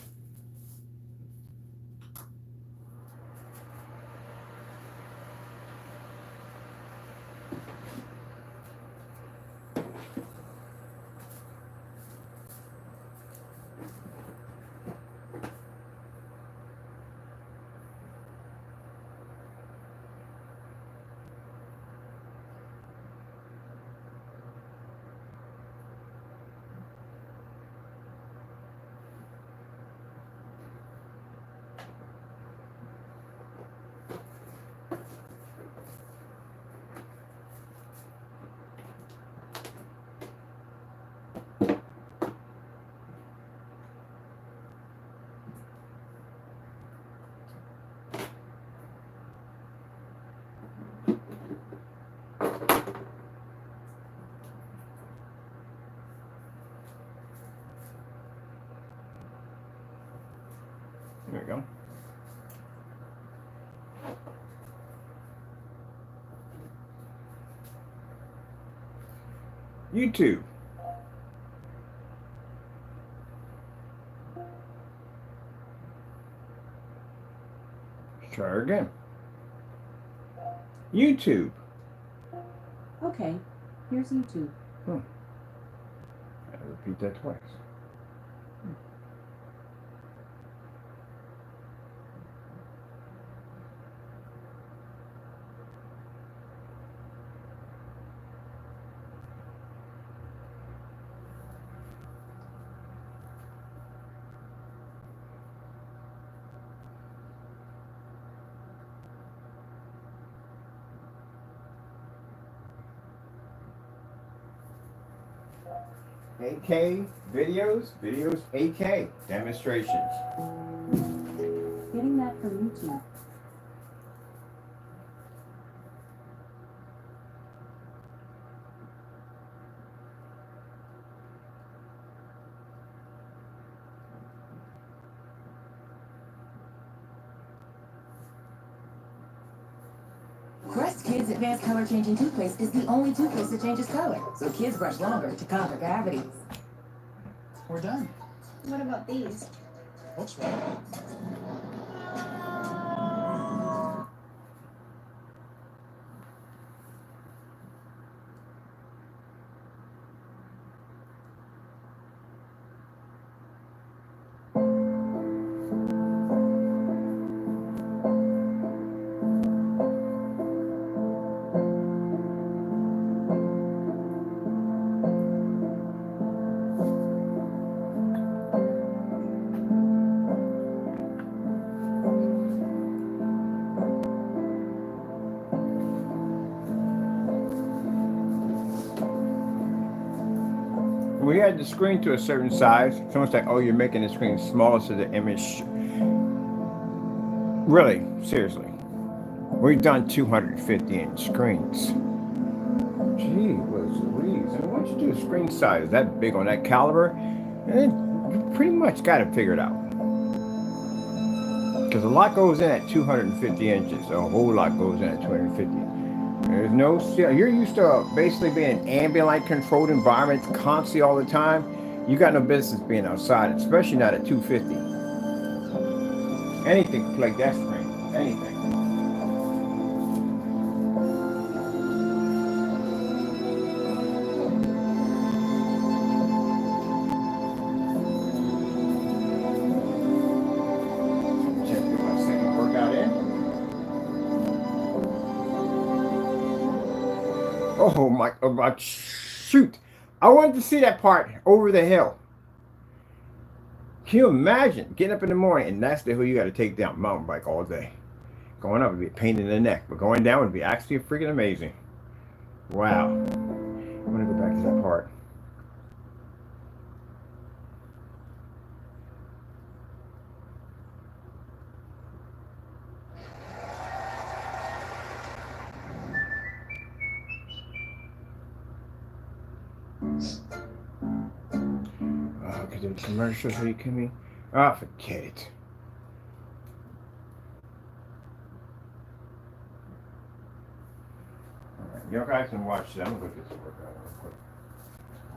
There we go. YouTube. Try again. YouTube. Okay, here's YouTube. That was Repeat that twice. 8K videos, 8K demonstrations. Getting that from YouTube. Crest Kids Advanced Color Changing Toothpaste is the only toothpaste that changes color, so kids brush longer to conquer cavities. We're done. What about these? Looks right. We had the screen to a certain size. Someone's like, oh, you're making the screen smaller so the image. Really, seriously. We've done 250-inch screens. Gee whiz Louise. And once you do a screen size that big on that caliber, then you pretty much got to figure it out. Because a lot goes in at 250 inches. A whole lot goes in at 250. There's no, you're used to basically being in ambient light controlled environments constantly all the time. You got no business being outside, especially not at 250. Anything like that screen, anything. Check my second workout in. Oh my, shoot. I wanted to see that part over the hill. Can you imagine getting up in the morning and that's the hill you got to take down mountain bike all day? Going up would be a pain in the neck, but going down would be actually freaking amazing. Wow. I want to go back to that part. Oh, because of the commercials that you can be. Oh, forget it. Alright, you guys can watch it. I'm going to go do this workout real quick.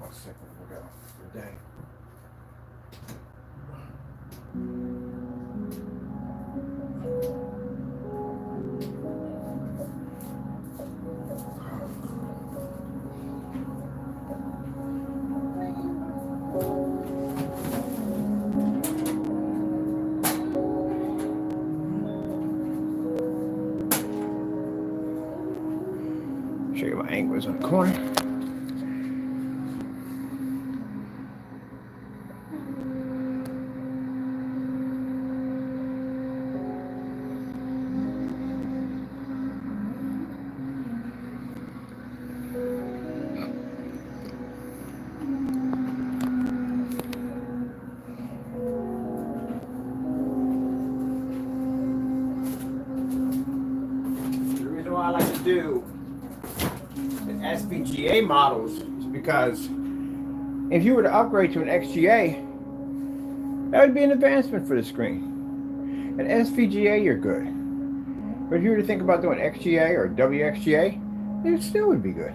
1 second, workout for the day. Show you my angles on the corner. The reason why I like to do SVGA models is because if you were to upgrade to an XGA, that would be an advancement for the screen. At SVGA, you're good. But if you were to think about doing XGA or WXGA, it still would be good.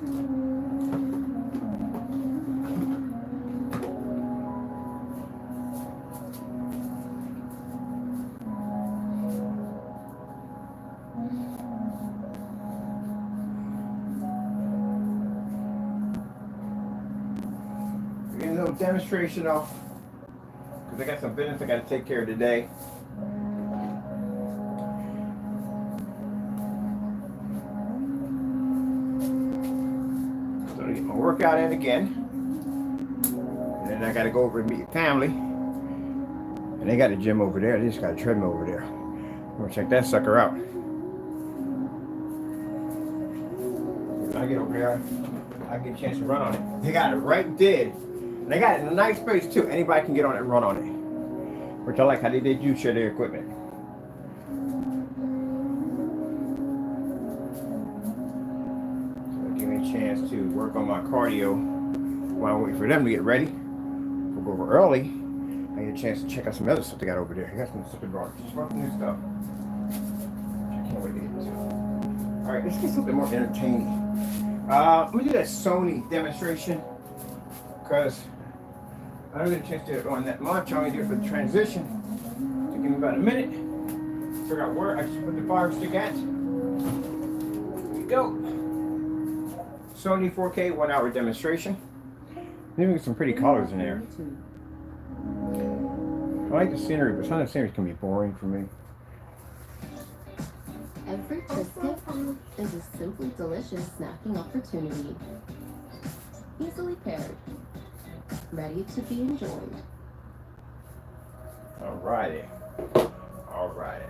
Getting a little demonstration off because I got some business I got to take care of today. So to get my workout in again, and then I got to go over and meet family. And they got a gym over there. They just got a treadmill over there. I'm gonna check that sucker out. When I get over there, I get a chance to run on it. They got it right there. And they got it in a nice place too. Anybody can get on it and run on it. Which I like how they do share their equipment. So give me a chance to work on my cardio while I wait for them to get ready. We'll go over early. I get a chance to check out some other stuff they got over there. I got some super bars. Just some new stuff. I can't wait to get into. Alright, let's get something more entertaining. Let me do that Sony demonstration. Because I don't get a chance to do it on that much. I only do it for the transition. So give me about a minute. Figure out where I just put the fire stick at. Here we go. Sony 4K 1 hour demonstration. Maybe some pretty colors in there. I like the scenery, but some of the scenery can be boring for me. Every biscuit is a simply delicious snacking opportunity. Easily paired. Ready to be enjoyed. Alrighty. Alrighty.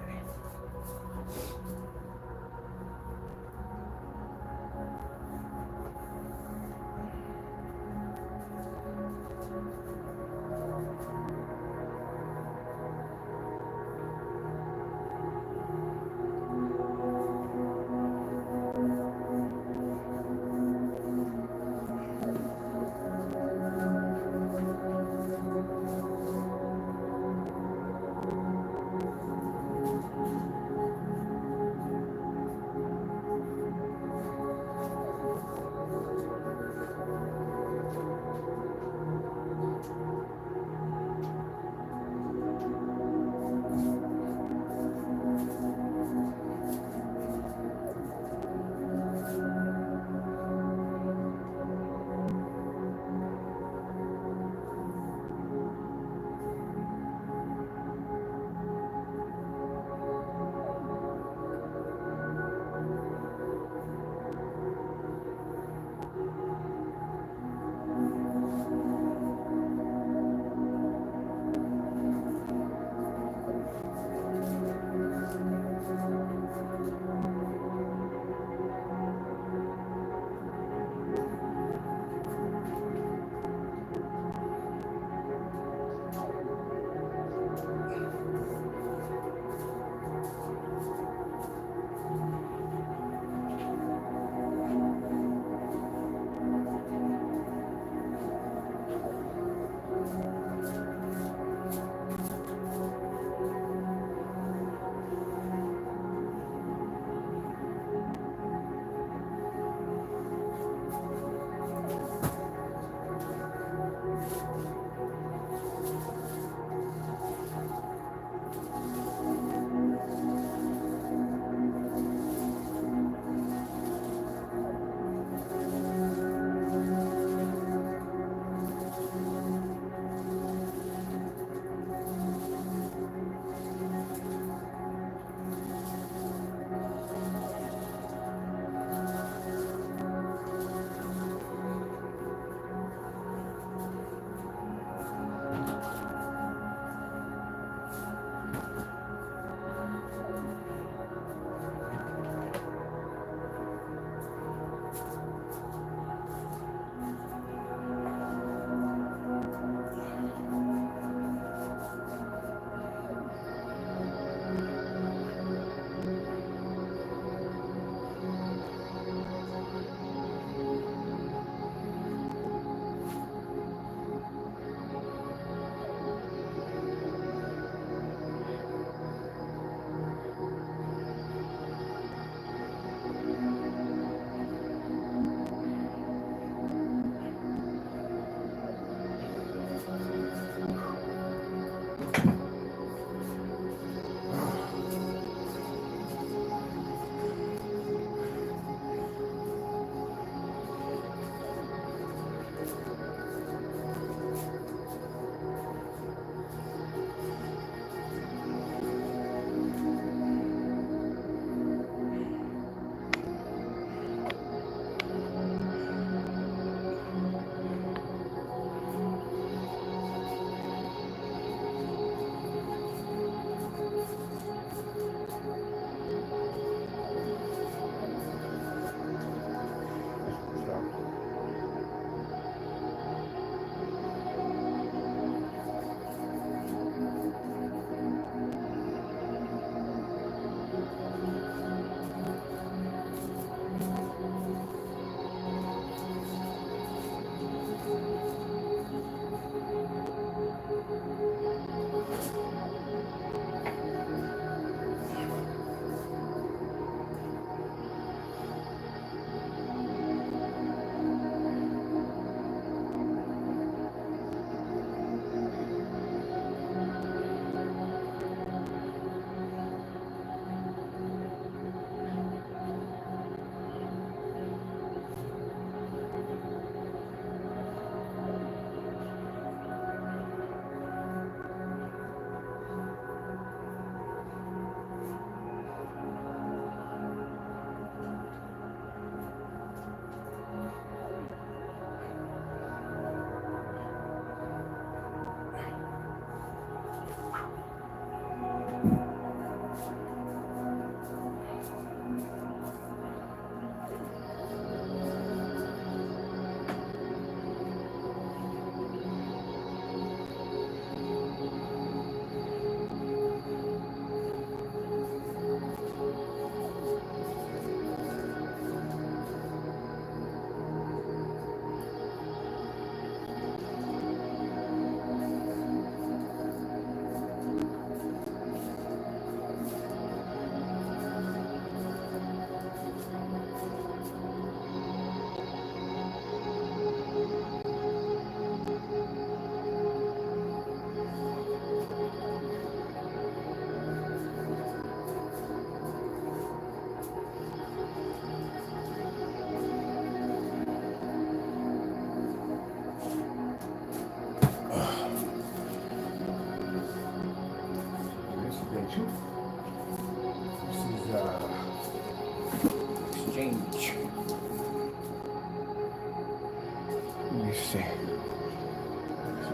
Let me see.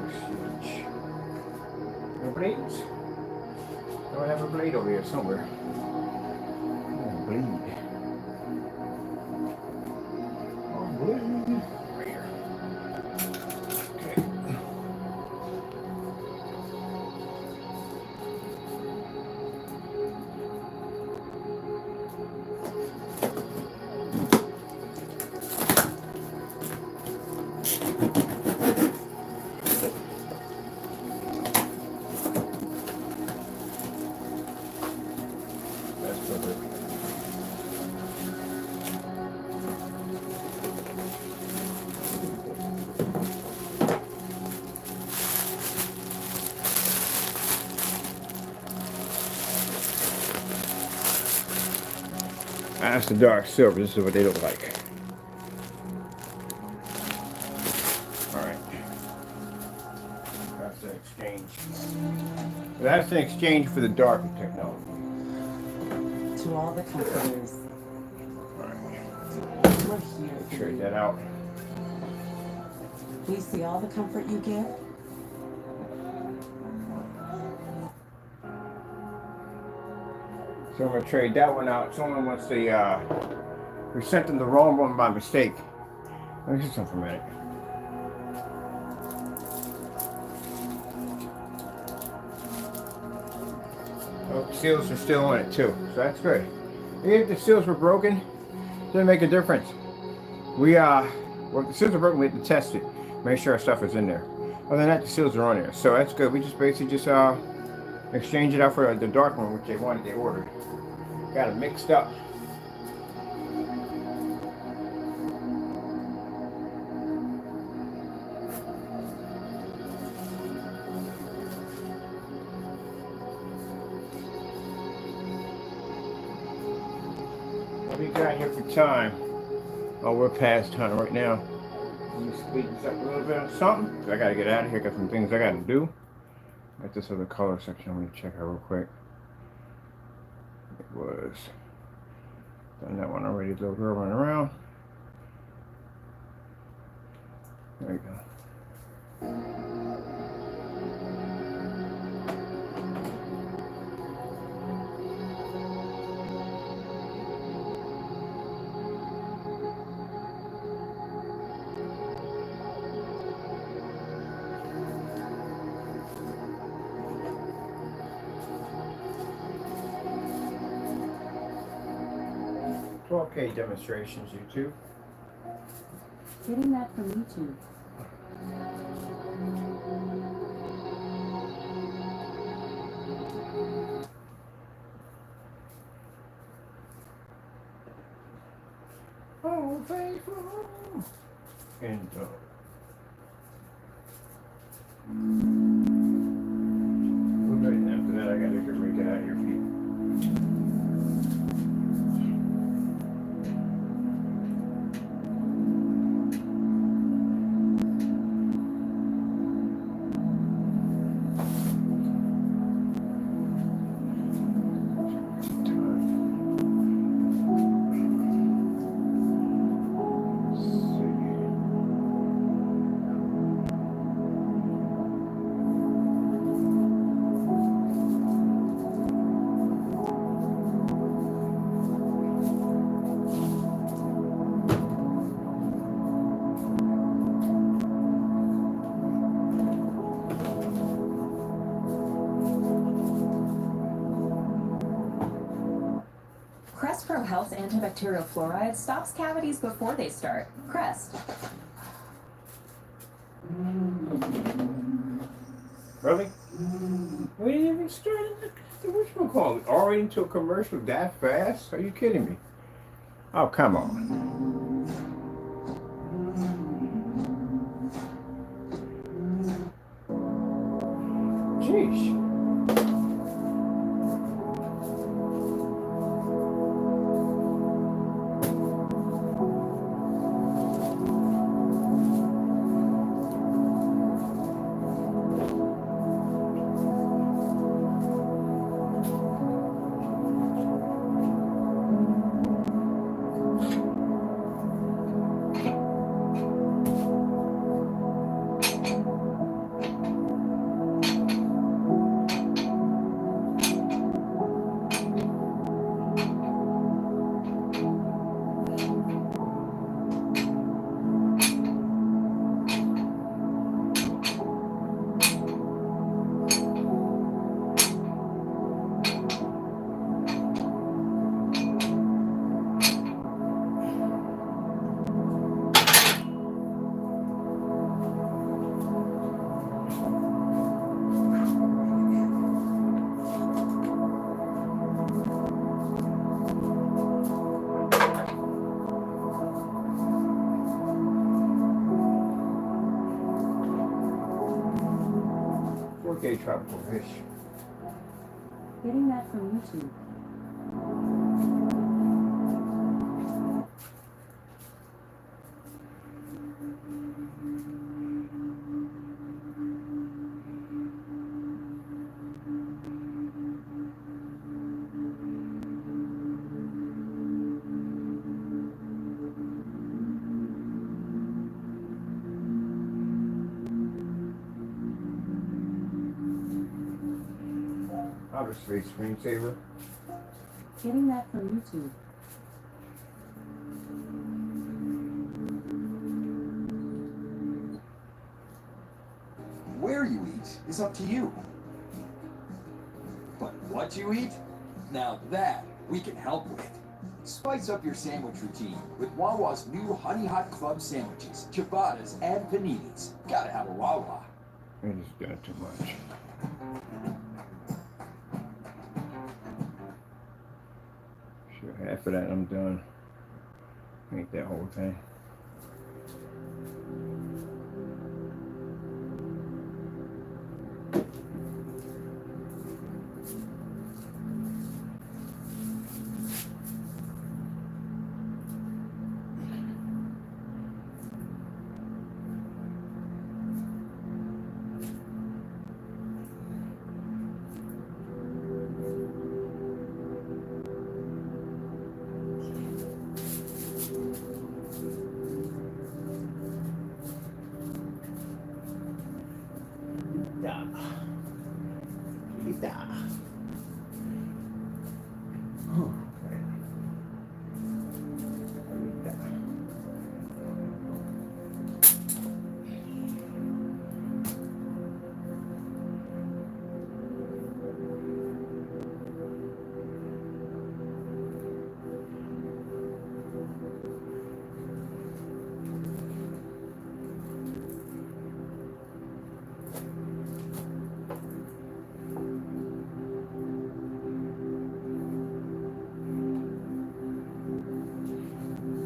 Exchange. No blades? Oh, I have a blade over here somewhere. Oh, blade. Oh, blade. Right here. Okay. That's perfect. That's the dark silver. This is what they look like. Alright. That's an exchange. That's an exchange for the darker technology. To all the comforters, Alright. we're here for Trade you. that out. We see all the comfort you give. So I'm gonna trade that one out. Someone wants the we sent them the wrong one by mistake. Let me see something for a minute. Oh, the seals are still on it too, so that's good. Even if the seals were broken, doesn't make a difference. Well, if the seals are broken, we have to test it, make sure our stuff is in there. Other than that, the seals are on there, so that's good. We just basically just exchange it out for the dark one, which they wanted, they ordered. Got it mixed up. What do you got here for time? Oh, we're past time right now. Let me speed this up a little bit or something. I gotta get out of here. Got some things I gotta do. Got this other color section. I'm gonna check out real quick. It was done that one already. Little girl running around. There you go. Okay, demonstrations, YouTube. Getting that from YouTube. Oh, faithful. And after that, I gotta get out of here, people. Crest Pro Health's antibacterial fluoride stops cavities before they start. Crest. Really? We didn't even start the whatchamacallit? Already into a commercial that fast? Are you kidding me? Oh, come on. Jeez. 4K tropical fish. Getting that from YouTube. Outer space screensaver. Getting that from YouTube. Where you eat is up to you. But what you eat? Now that we can help with. Spice up your sandwich routine with Wawa's new Honey Hot Club sandwiches, ciabattas, and paninis. Gotta have a Wawa. I just got too much. Sure, half of that I'm done. Make that whole thing.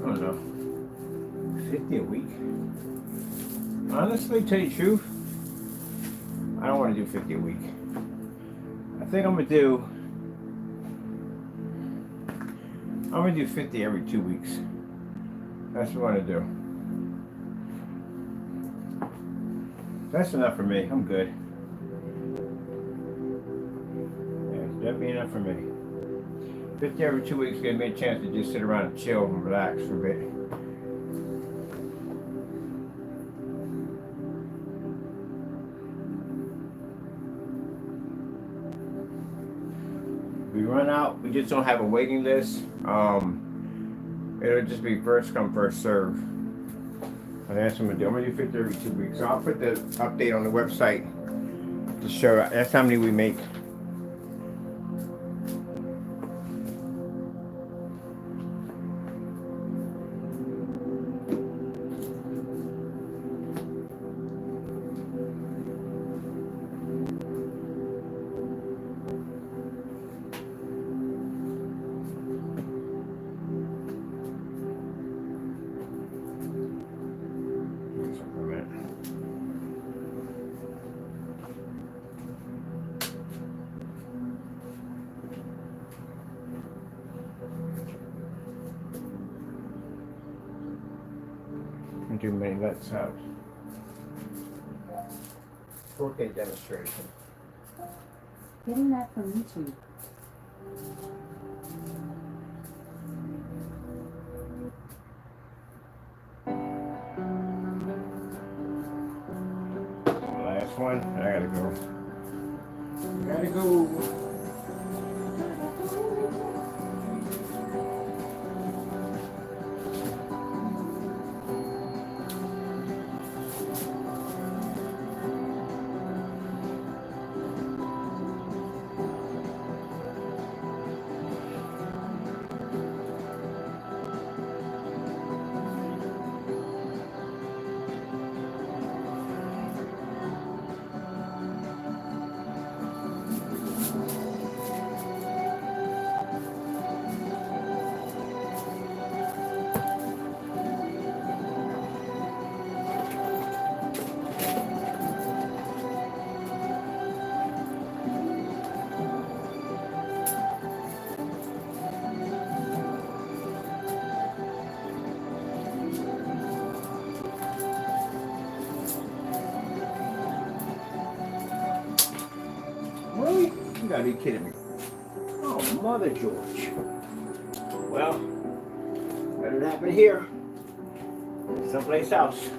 I don't know, 50 a week. Honestly, tell you the truth, I don't want to do 50 a week. I think I'm gonna do 50 every 2 weeks. That's what I want to do. That's enough for me. I'm good. Yeah, that'd be enough for me. 50 every 2 weeks gives me a chance to just sit around and chill and relax for a bit. We run out, we just don't have a waiting list. It'll just be first come, first serve. And that's what I'm gonna do. I'm gonna do 50 every 2 weeks. So I'll put the update on the website to show that's how many we make. Do many let's have 4K demonstration. Getting that from YouTube. Last one, I gotta go. Gotta go. gotta be kidding me. Oh, Mother George. Well, better happen here. Someplace else.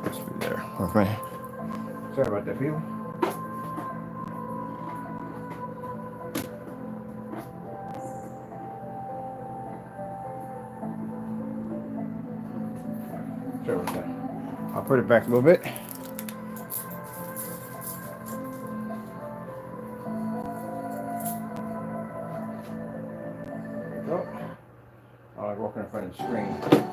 Must be there. Okay. Sorry about that, people. Sorry about that. I'll put it back a little bit. There we go. I like walking in front of the screen.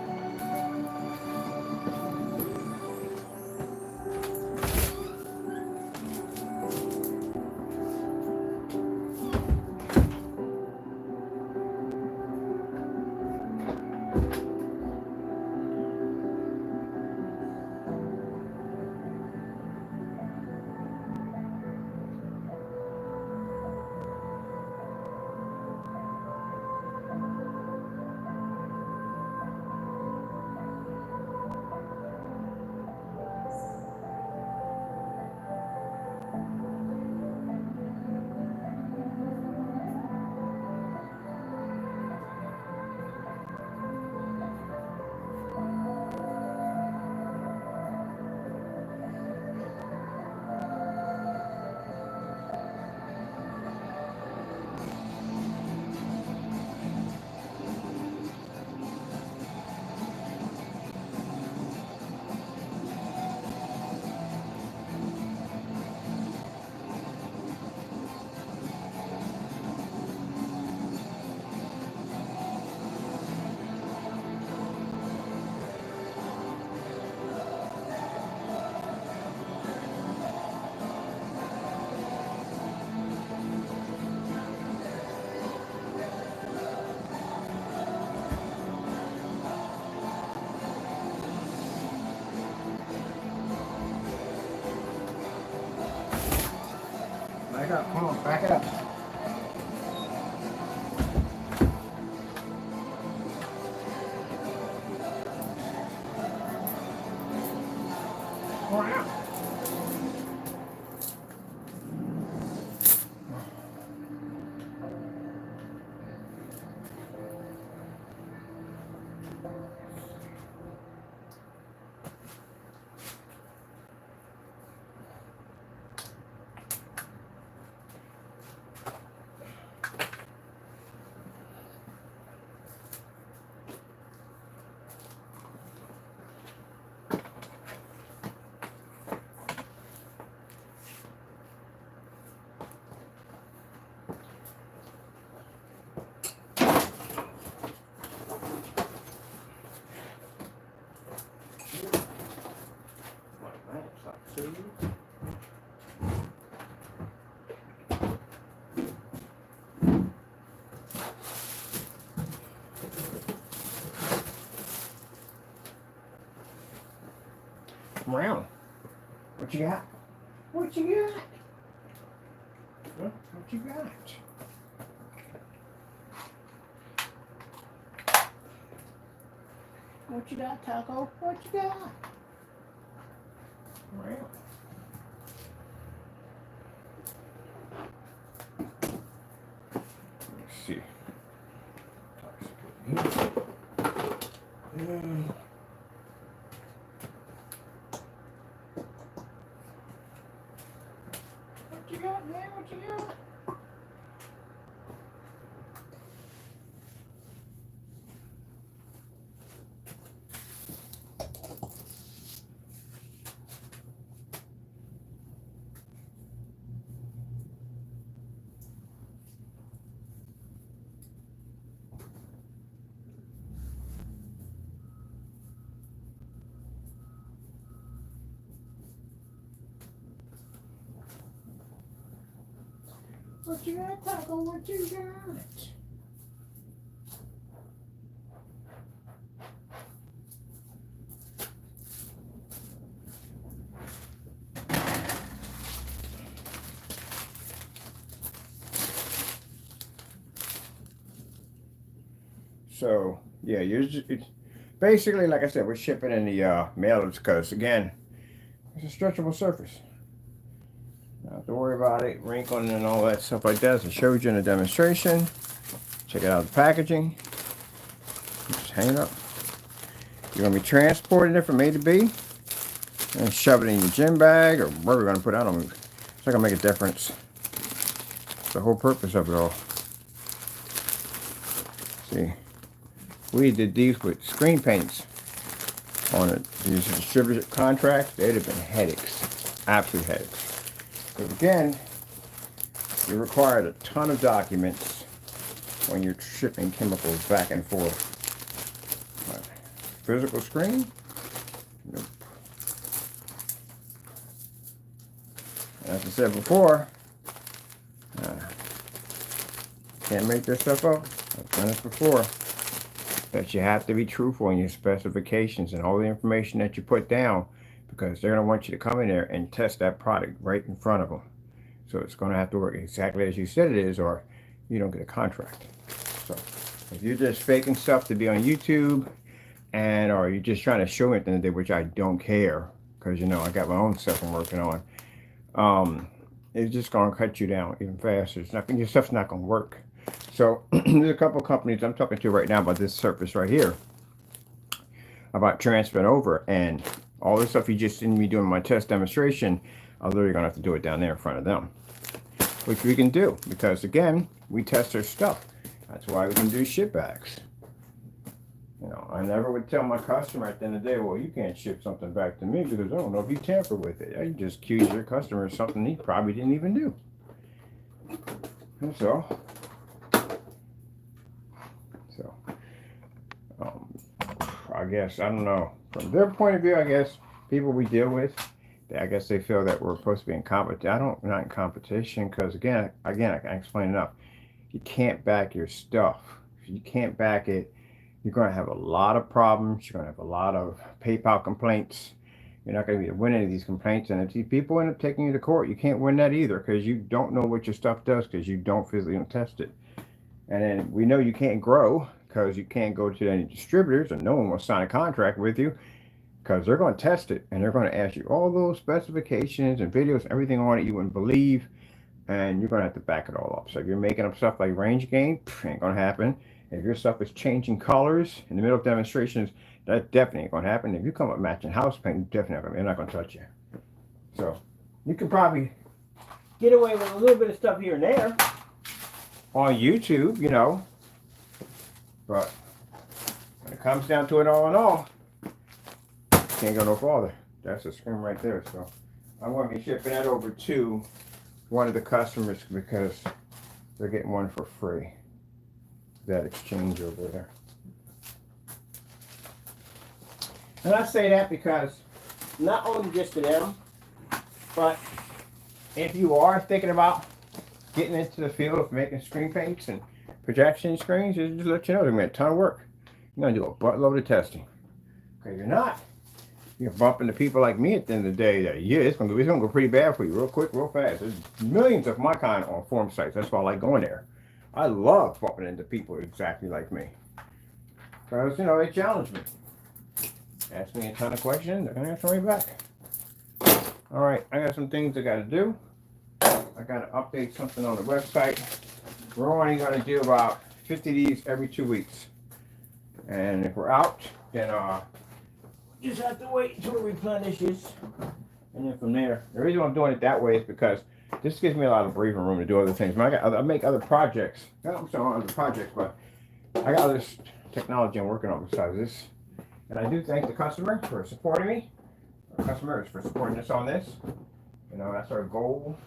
Back up, come on, back it up. Wow. Round. What you got? What you got? Huh? What you got? What you got, Taco? What you got? Round. Let's see. What you got, man? What you got? What you got, Taco? What you got? So yeah, it's basically, like I said, we're shipping in the mailers because again, it's a stretchable surface. Don't have to worry about it wrinkling and all that stuff like that. As I showed you in the demonstration. Check it out, the packaging. Just hang it up. You're gonna be transporting it from A to B and shove it in your gym bag or wherever you're gonna put it. It's not gonna make a difference. It's the whole purpose of it all. See, we did these with screen paints on it. These distributor contracts, they'd have been headaches, absolute headaches. But again, you required a ton of documents when you're shipping chemicals back and forth. But physical screen? Nope. As I said before, can't make this stuff up. I've done this before. That you have to be truthful in your specifications and all the information that you put down, because they're going to want you to come in there and test that product right in front of them. So it's going to have to work exactly as you said it is, or you don't get a contract. So if you're just faking stuff to be on YouTube, or you're just trying to show me at the end of the day, which I don't care, because you know I got my own stuff I'm working on, it's just going to cut you down even faster. It's not, your stuff's not going to work. So there's a couple of companies I'm talking to right now about this surface right here, about transferring over, and all this stuff you just seen me doing my test demonstration, I'm literally going to have to do it down there in front of them, which we can do because again, we test their stuff. That's why we can do ship bags. You know, I never would tell my customer at the end of the day, well, you can't ship something back to me because I don't know if you tamper with it. You just accuse your customer of something he probably didn't even do. And so I guess, I don't know, from their point of view, I guess people we deal with, I guess they feel that we're supposed to be in competition. Not in competition, because again, I can explain enough. You can't back your stuff. If you can't back it, you're going to have a lot of problems. You're going to have a lot of PayPal complaints. You're not going to be winning any of these complaints, and if people end up taking you to court, you can't win that either, because you don't know what your stuff does, because you don't physically test it. And then we know you can't grow because you can't go to any distributors, and no one will sign a contract with you because they're going to test it and they're going to ask you all those specifications and videos, everything on it you wouldn't believe, and you're going to have to back it all up. So if you're making up stuff like range gain, ain't going to happen. If your stuff is changing colors in the middle of demonstrations, that definitely ain't going to happen. If you come up matching house paint, definitely they're not going to touch you. So you can probably get away with a little bit of stuff here and there on YouTube, you know, but when it comes down to it all in all, can't go no farther. That's a screen right there. So I'm going to be shipping that over to one of the customers because they're getting one for free. That exchange over there. And I say that because not only just to them, but if you are thinking about getting into the field of making screen paints and projection screens, just let you know, there's going to be a ton of work. You're going to do a buttload of testing. Okay, you're not. You're bumping into people like me at the end of the day that, yeah, it's going to go pretty bad for you real quick, real fast. There's millions of my kind on forum sites. That's why I like going there. I love bumping into people exactly like me. Because, you know, they challenge me. Ask me a ton of questions, they're going to answer me back. All right, I got some things I got to do. I got to update something on the website. We're only going to do about 50 of these every 2 weeks. And if we're out, then just have to wait until it replenishes. And then from there, the reason I'm doing it that way is because this gives me a lot of breathing room to do other things. I make other projects. I'm sorry, other projects, but I got other technology I'm working on besides this. And I do thank the customer for supporting me. Our customers for supporting us on this. You know, that's our goal,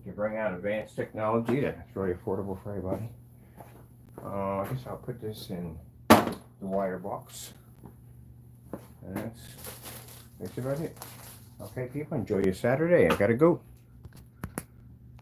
to bring out advanced technology that's really affordable for everybody. I guess I'll put this in the wire box. And that's about it. Okay, people, enjoy your Saturday. I gotta go.